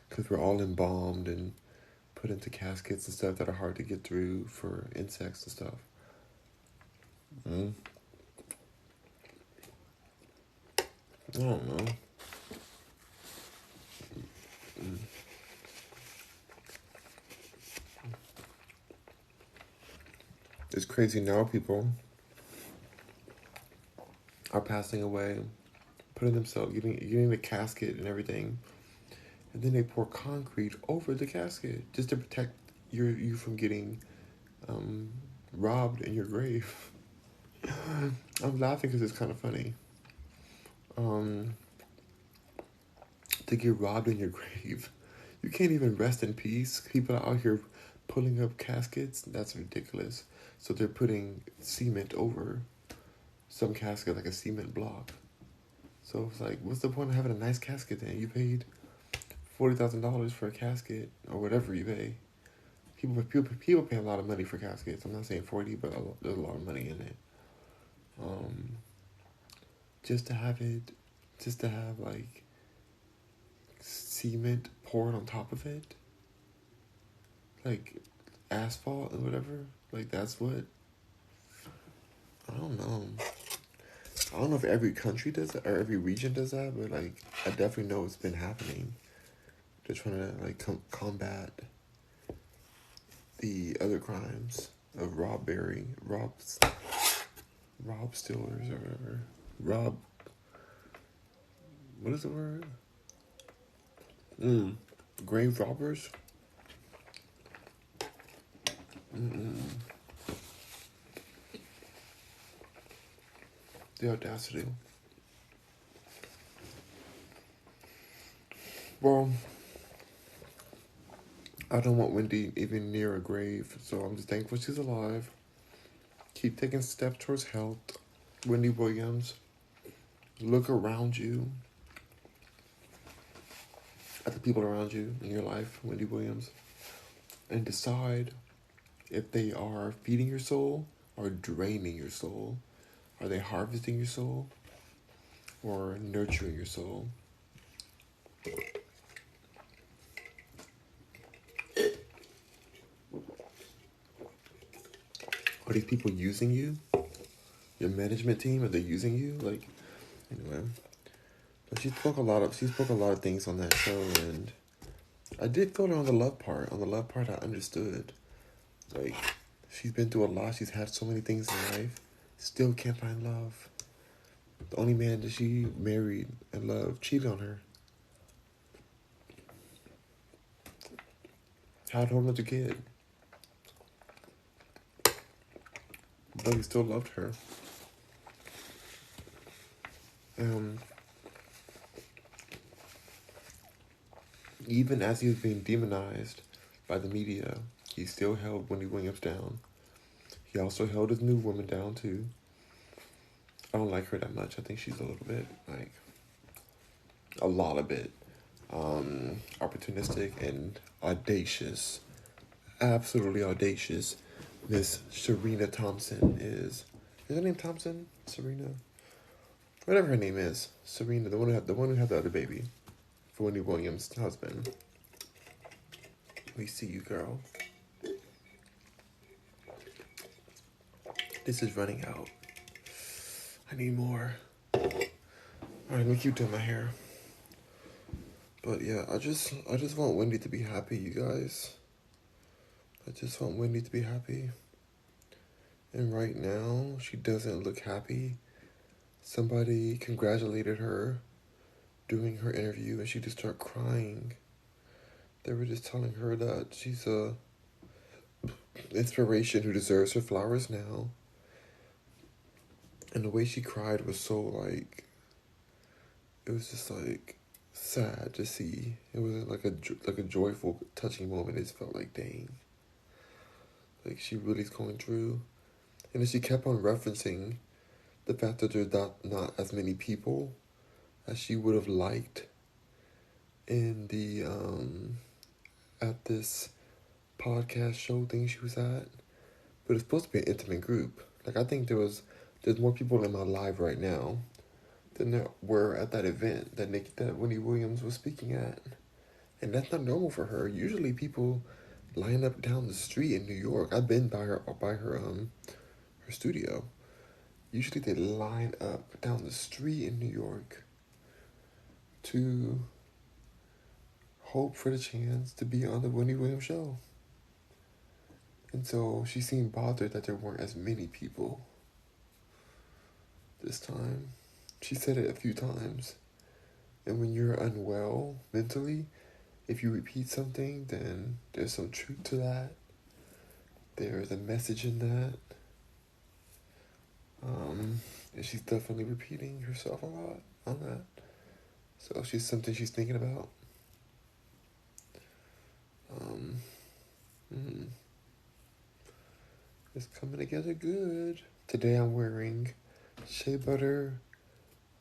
because we're all embalmed and put into caskets and stuff that are hard to get through for insects and stuff. I don't know. It's crazy now. People are passing away, putting themselves, getting the casket and everything, and then they pour concrete over the casket just to protect you from getting robbed in your grave. I'm laughing because it's kind of funny. To get robbed in your grave, you can't even rest in peace. People are out here pulling up caskets. That's ridiculous. So they're putting cement over some casket, like a cement block. So it's like, what's the point of having a nice casket then? You paid $40,000 for a casket or whatever you pay. People pay a lot of money for caskets. I'm not saying 40, but there's a lot of money in it. Just to have like cement poured on top of it, like asphalt and whatever. Like that's what. I don't know. I don't know if every country does that or every region does that, but like I definitely know it's been happening. They're trying to like combat the other crimes of robbery, rob stealers or whatever. What is the word? Grave robbers. The audacity. Well, I don't want Wendy even near a grave, so I'm just thankful she's alive. Keep taking steps towards health. Wendy Williams, look around you at the people around you in your life, Wendy Williams, and decide if they are feeding your soul or draining your soul. Are they harvesting your soul or nurturing your soul? Are these people using you? Your management team, are they using you? Like, anyway. But she spoke a lot of things on that show, and I did feel her on the love part. On the love part, I understood. Like, she's been through a lot. She's had so many things in life. Still can't find love. The only man that she married and loved cheated on her. Had her as a kid. But he still loved her. Even as he was being demonized by the media, he still held Wendy Williams down. He also held his new woman down too. I don't like her that much. I think she's a little bit, like, a lot of it, opportunistic and audacious. Absolutely audacious. Miss Serena Thompson is her name Thompson? Serena? Whatever her name is. Serena, the one who had the other baby. For Wendy Williams' husband. We see you, girl. This is running out. I need more. Alright, let me keep doing my hair. But yeah, I just want Wendy to be happy, you guys. I just want Wendy to be happy. And right now, she doesn't look happy. Somebody congratulated her during her interview and she just started crying. They were just telling her that she's a inspiration who deserves her flowers now. And the way she cried was so like, it was just like sad to see. It wasn't like a joyful, touching moment. It just felt like, dang, like she really's going through. And then she kept on referencing the fact that there's not as many people as she would have liked in the at this podcast show thing she was at. But it's supposed to be an intimate group. Like, I think there's more people in my live right now than there were at that event that Wendy Williams was speaking at. And that's not normal for her. Usually people line up down the street in New York. I've been her studio. Usually they line up down the street in New York to hope for the chance to be on the Wendy Williams show. And so she seemed bothered that there weren't as many people this time. She said it a few times. And when you're unwell mentally, if you repeat something, then there's some truth to that. There's a message in that. And she's definitely repeating herself a lot on that. So she's something she's thinking about. It's coming together good. Today I'm wearing shea butter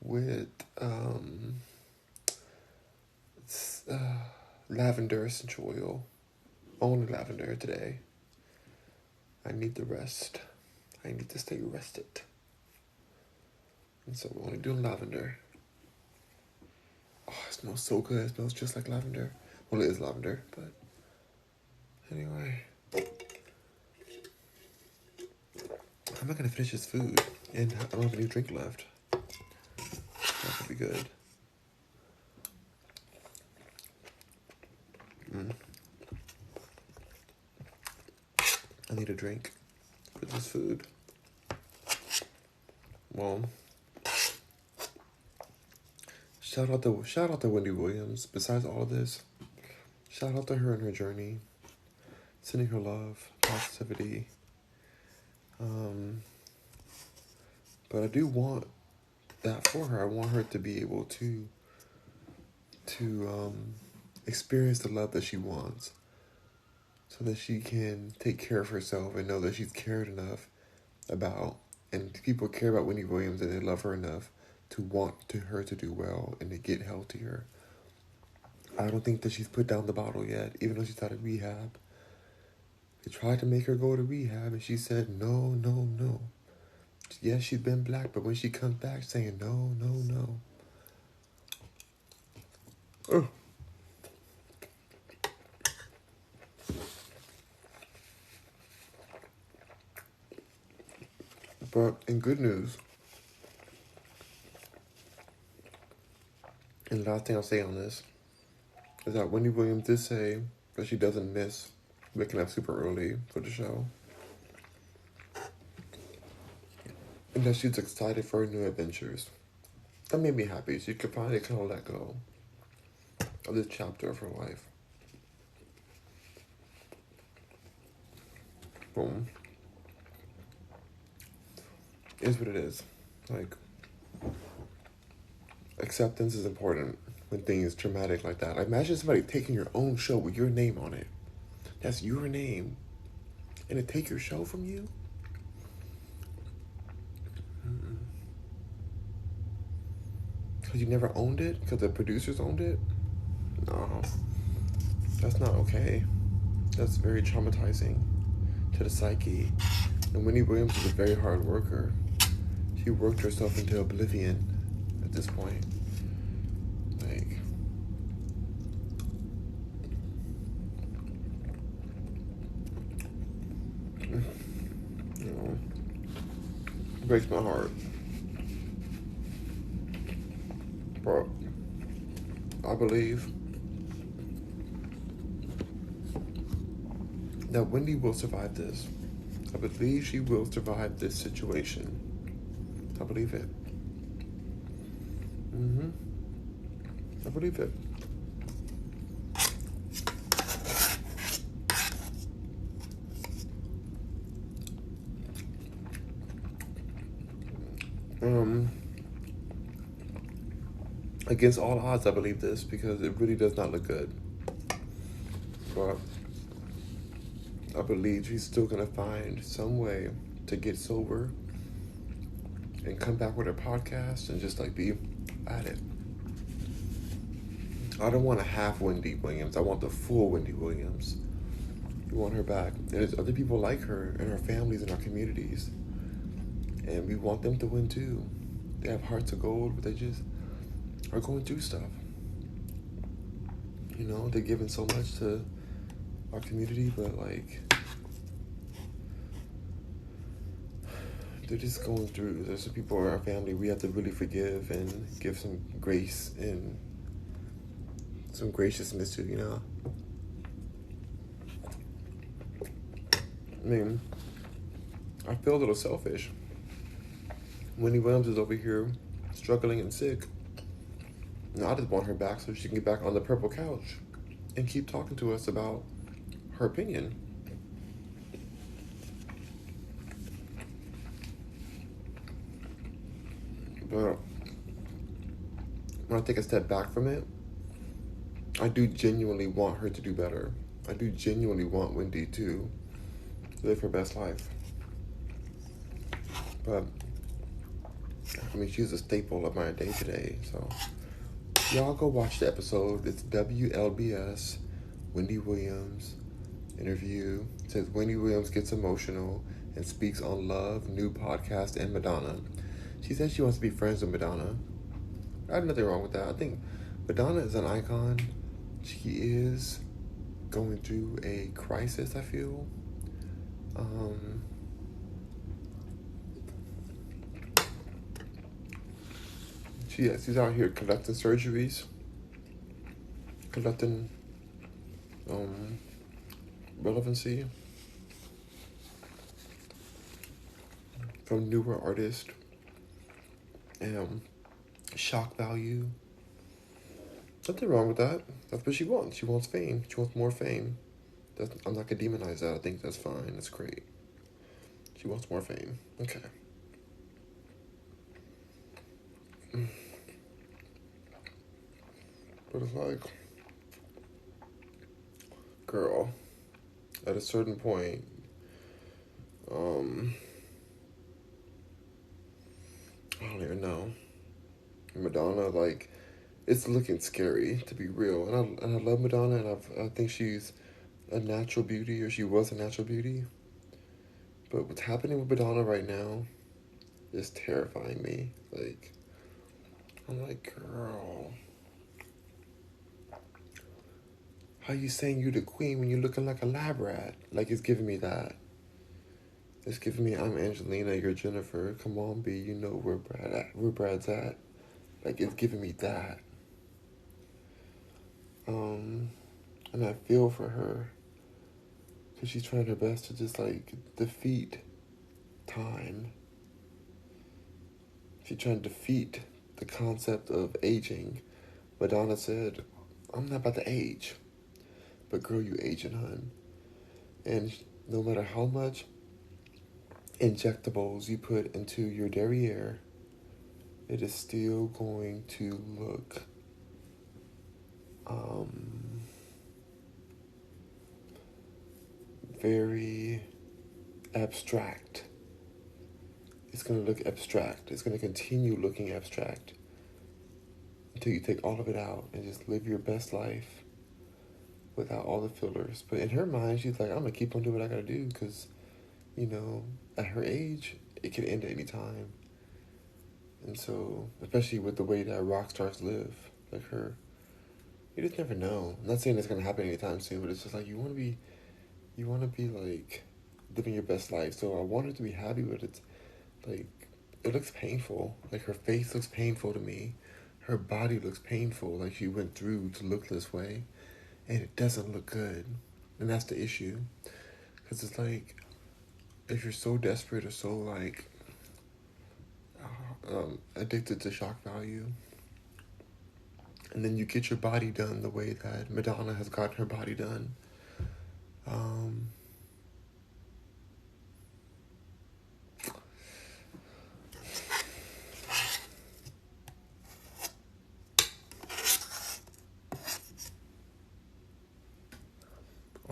with lavender essential oil. Only lavender today. I need the rest. I need to stay rested. And so we're only doing lavender. Oh, it smells so good. It smells just like lavender. Well, it is lavender, but anyway. How am I going to finish this food? And I don't have any drink left. That could be good. I need a drink for this food. Well, shout out to Wendy Williams. Besides all of this, shout out to her and her journey. Sending her love, positivity. But I do want that for her. I want her to be able to experience the love that she wants, so that she can take care of herself and know that she's cared enough about, and people care about Wendy Williams and they love her enough to want her to do well and to get healthier. I don't think that she's put down the bottle yet, even though she's out of rehab. They tried to make her go to rehab and she said no. Yes, she's been black, but when she comes back saying no. Oh. But in good news, and the last thing I'll say on this is that Wendy Williams did say that she doesn't miss waking up super early for the show. And that she's excited for her new adventures. That made me happy. She could finally kind of let go of this chapter of her life. Boom. Is what it is. Like, acceptance is important when things traumatic like that. Like, imagine somebody taking your own show with your name on it. That's your name. And to take your show from you? Because you never owned it? Because the producers owned it? No. That's not okay. That's very traumatizing to the psyche. And Wendy Williams is a very hard worker. She worked herself into oblivion at this point. Like, you know, it breaks my heart. But I believe that Wendy will survive this. I believe she will survive this situation. I believe it. I believe it. Against all odds, I believe this because it really does not look good. But I believe she's still gonna find some way to get sober and come back with her podcast and just like be at it. I don't want a half Wendy Williams. I want the full Wendy Williams. We want her back. And there's other people like her in our families and our communities. And we want them to win too. They have hearts of gold, but they just are going through stuff. You know, they're giving so much to our community, but like they're just going through. There's some people in our family we have to really forgive and give some grace and some graciousness to, you know. I mean, I feel a little selfish. Wendy Williams is over here struggling and sick. And I just want her back so she can get back on the purple couch and keep talking to us about her opinion. But when I take a step back from it, I do genuinely want her to do better. I do genuinely want Wendy to live her best life. But, I mean, she's a staple of my day-to-day, so y'all go watch the episode. It's WLBS, Wendy Williams interview. It says Wendy Williams gets emotional and speaks on love, new podcast, and Madonna. She says she wants to be friends with Madonna. I have nothing wrong with that. I think Madonna is an icon. She is going through a crisis, I feel. She's out here conducting surgeries, conducting relevancy from newer artists, shock value. Nothing wrong with that. That's what she wants. She wants fame. She wants more fame. I'm not gonna demonize that. I think that's fine. That's great. She wants more fame. Okay. But it's like, girl, at a certain point, I don't even know. Madonna, like, it's looking scary, to be real. And I love Madonna, and I think she's a natural beauty, or she was a natural beauty. But what's happening with Madonna right now is terrifying me. Like, I'm like, girl, how you saying you the queen when you're looking like a lab rat? Like, it's giving me that. It's giving me, I'm Angelina, you're Jennifer. Come on, B, you know where Brad's at. Like, it's giving me that. And I feel for her. Because she's trying her best to just, like, defeat time. She's trying to defeat the concept of aging. Madonna said, I'm not about to age. But girl, you aging, hun. And no matter how much injectables you put into your derriere, it is still going to look very abstract. It's going to look abstract. It's going to continue looking abstract until you take all of it out and just live your best life without all the fillers. But in her mind, she's like, I'm going to keep on doing what I got to do because, you know, at her age, it can end at any time. And so, especially with the way that rock stars live, like her, you just never know. I'm not saying it's going to happen anytime soon, but it's just like you want to be like living your best life. So I want her to be happy, but it's like, it looks painful. Like her face looks painful to me. Her body looks painful, like she went through to look this way. And it doesn't look good. And that's the issue. Because it's like, if you're so desperate or so like addicted to shock value, and then you get your body done the way that Madonna has gotten her body done, I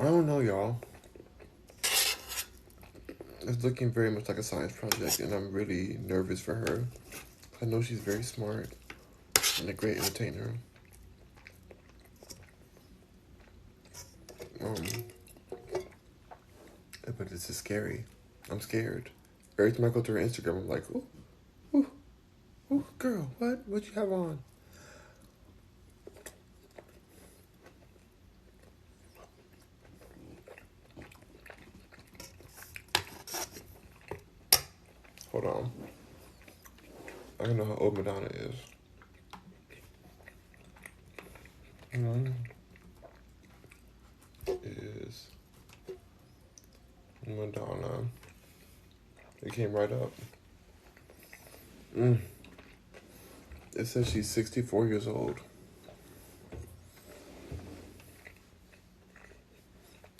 don't know, y'all. It's looking very much like a science project, and I'm really nervous for her. I know she's very smart and a great entertainer. But it's just scary. I'm scared. Every time I go to her Instagram, I'm like, ooh, girl, what you have on? Hold on. I don't know how old Madonna is. Is Madonna. It came right up. It says she's 64 years old.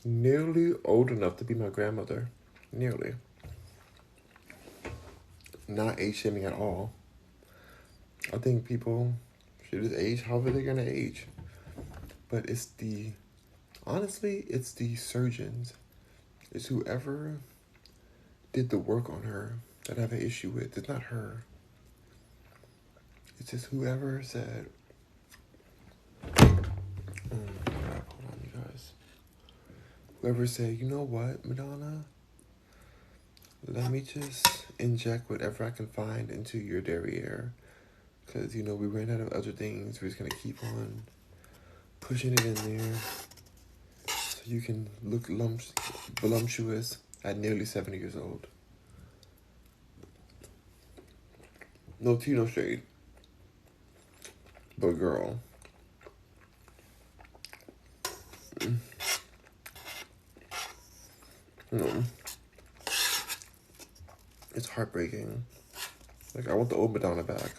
Nearly old enough to be my grandmother. Nearly. Not age shaming at all. I think people should just age however they're gonna age. But honestly, it's the surgeons. It's whoever did the work on her that I have an issue with. It's not her. It's just whoever said, hold on, you guys. Whoever said, you know what, Madonna? Let me just inject whatever I can find into your derriere. Because, we ran out of other things. We're just going to keep on pushing it in there so you can look voluptuous at nearly 70 years old. No tea, no shade. But girl. It's heartbreaking. Like, I want the old Madonna back.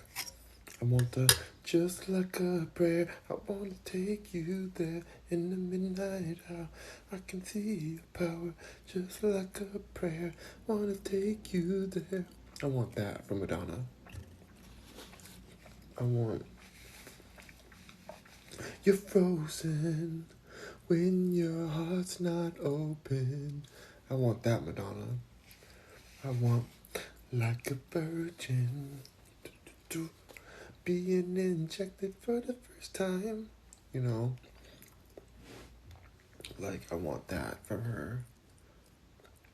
I want the just like a prayer. I want to take you there in the midnight hour. I can see your power just like a prayer. Want to take you there. I want that from Madonna. I want you're frozen when your heart's not open. I want that, Madonna. I want like a virgin being injected for the first time. Like, I want that from her.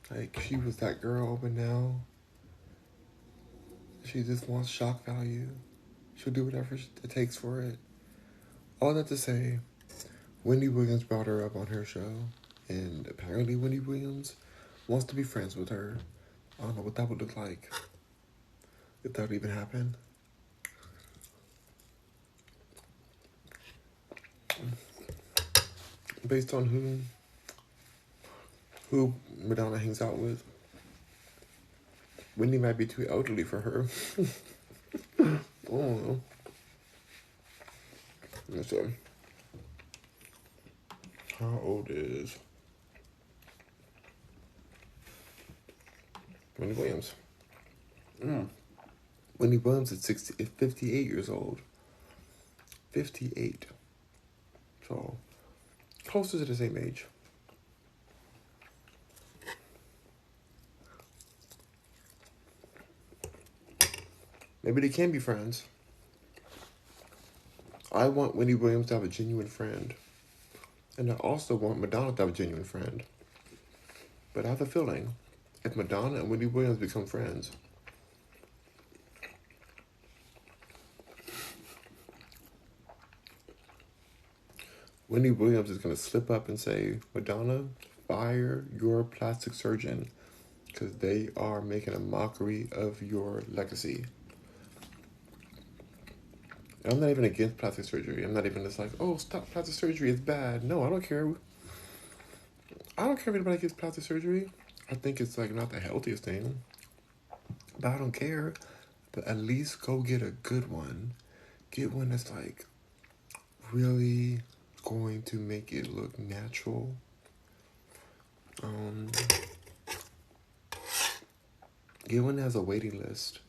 Like, she was that girl, but now she just wants shock value. She'll do whatever it takes for it. All that to say, Wendy Williams brought her up on her show, and apparently Wendy Williams wants to be friends with her. I don't know what that would look like. If that would even happen. Based on who Madonna hangs out with, Wendy might be too elderly for her. I don't know. So, how old is Wendy Williams? Wendy Williams is 58 years old. 58. So, closer to the same age. Maybe they can be friends. I want Wendy Williams to have a genuine friend. And I also want Madonna to have a genuine friend. But I have a feeling, if Madonna and Wendy Williams become friends, Wendy Williams is going to slip up and say, Madonna, fire your plastic surgeon because they are making a mockery of your legacy. And I'm not even against plastic surgery. I'm not even just like, oh, stop plastic surgery, it's bad. No, I don't care. I don't care if anybody gets plastic surgery. I think it's like not the healthiest thing. But I don't care. But at least go get a good one. Get one that's like really going to make it look natural. Get one that has a waiting list.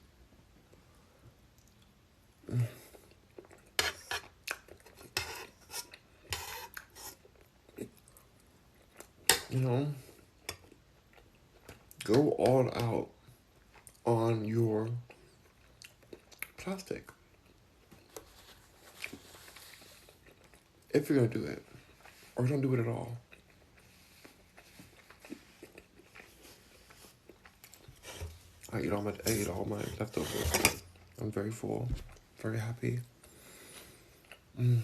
Go all out on your plastic. If you're going to do it. Or don't do it at all. I ate all my leftovers. I'm very full. Very happy. I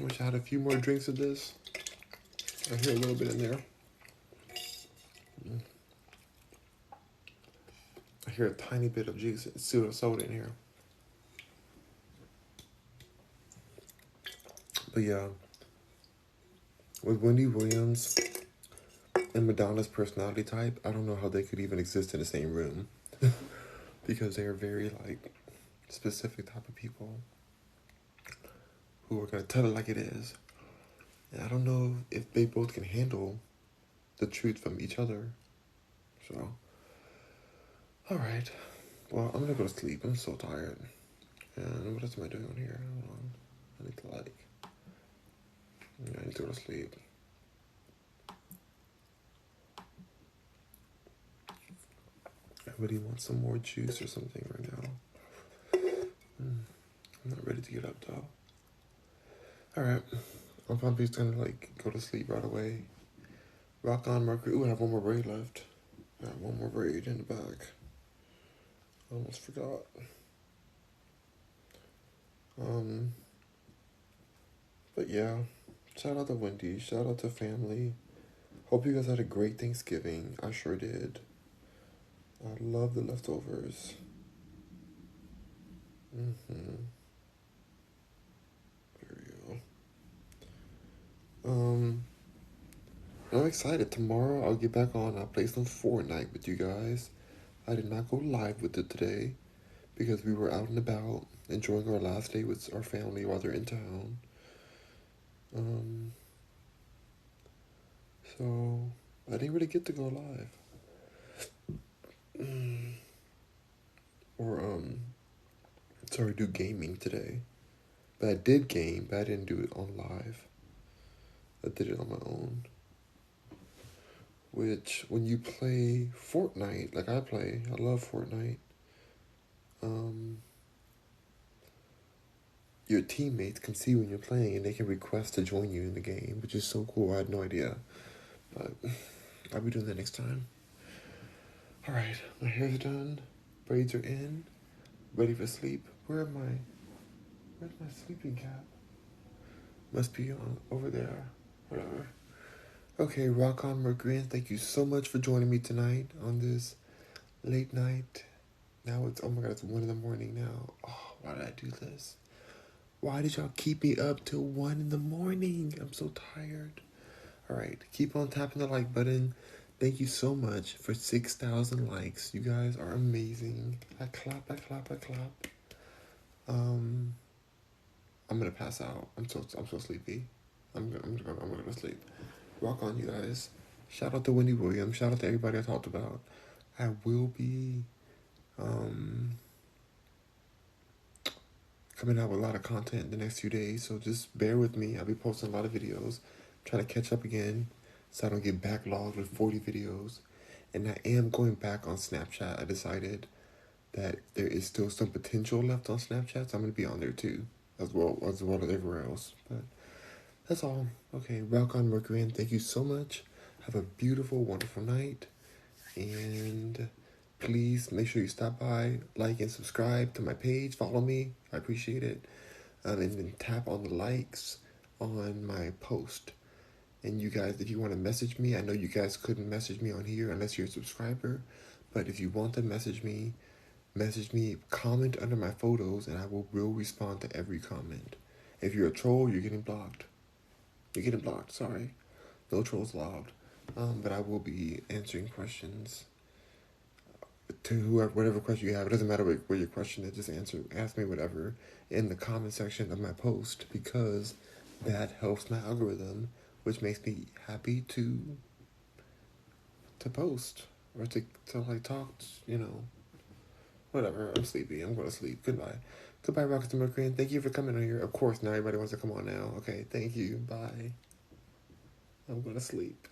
wish I had a few more drinks of this. I hear a little bit in there. I hear a tiny bit of juice, pseudo soda in here. But yeah, with Wendy Williams and Madonna's personality type, I don't know how they could even exist in the same room. Because they are very, like, specific type of people who are going to tell it like it is. And I don't know if they both can handle the truth from each other. So, alright. Well, I'm going to go to sleep. I'm so tired. And what else am I doing on here? Hold on. I need to, like... Yeah, I need to go to sleep. Everybody wants some more juice or something right now. I'm not ready to get up, though. Alright. I'm probably just gonna, like, go to sleep right away. Rock Mercury. Ooh, I have one more braid left. I have one more braid in the back. I almost forgot. But yeah. Shout out to Wendy. Shout out to family. Hope you guys had a great Thanksgiving. I sure did. I love the leftovers. There we go. I'm excited. Tomorrow I'll get back on. I'll play some Fortnite with you guys. I did not go live with it today because we were out and about enjoying our last day with our family while they're in town. So I didn't really get to go live. Or do gaming today. But I did game, but I didn't do it on live. I did it on my own. Which, when you play Fortnite, like I play, I love Fortnite. Your teammates can see when you're playing and they can request to join you in the game, which is so cool. I had no idea. But I'll be doing that next time. Alright, my hair's done. Braids are in. Ready for sleep. Where's my sleeping cap? Must be on over there. Whatever. Okay, Rock Mercury, thank you so much for joining me tonight on this late night. Now it's, oh my god, it's 1 in the morning now. Oh, why did I do this? Why did y'all keep me up till 1 in the morning? I'm so tired. Alright, keep on tapping the like button. Thank you so much for 6,000 likes. You guys are amazing. I clap. I'm gonna pass out. I'm so sleepy. I'm gonna go to sleep. Rock on, you guys. Shout out to Wendy Williams. Shout out to everybody I talked about. I will be coming out with a lot of content in the next few days, so just bear with me. I'll be posting a lot of videos. Trying to catch up again so I don't get backlogged with 40 videos. And I am going back on Snapchat. I decided that there is still some potential left on Snapchat, so I'm going to be on there too, as well as everywhere else. But that's all. Okay, Rock Mercury, and thank you so much. Have a beautiful, wonderful night. And please make sure you stop by, like, and subscribe to my page. Follow me. I appreciate it. And then tap on the likes on my post. And you guys, if you want to message me, I know you guys couldn't message me on here unless you're a subscriber. But if you want to message me, comment under my photos, and I will respond to every comment. If you're a troll, you're getting blocked. Sorry. No trolls allowed. But I will be answering questions to whoever, whatever question you have. It doesn't matter what your question is. Just ask me whatever in the comment section of my post, because that helps my algorithm, which makes me happy to post or to like talk. Whatever. I'm sleepy. I'm going to sleep. Goodbye, Rockets and Mercury. Thank you for coming on here. Of course, now everybody wants to come on now. Okay, thank you. Bye. I'm going to sleep.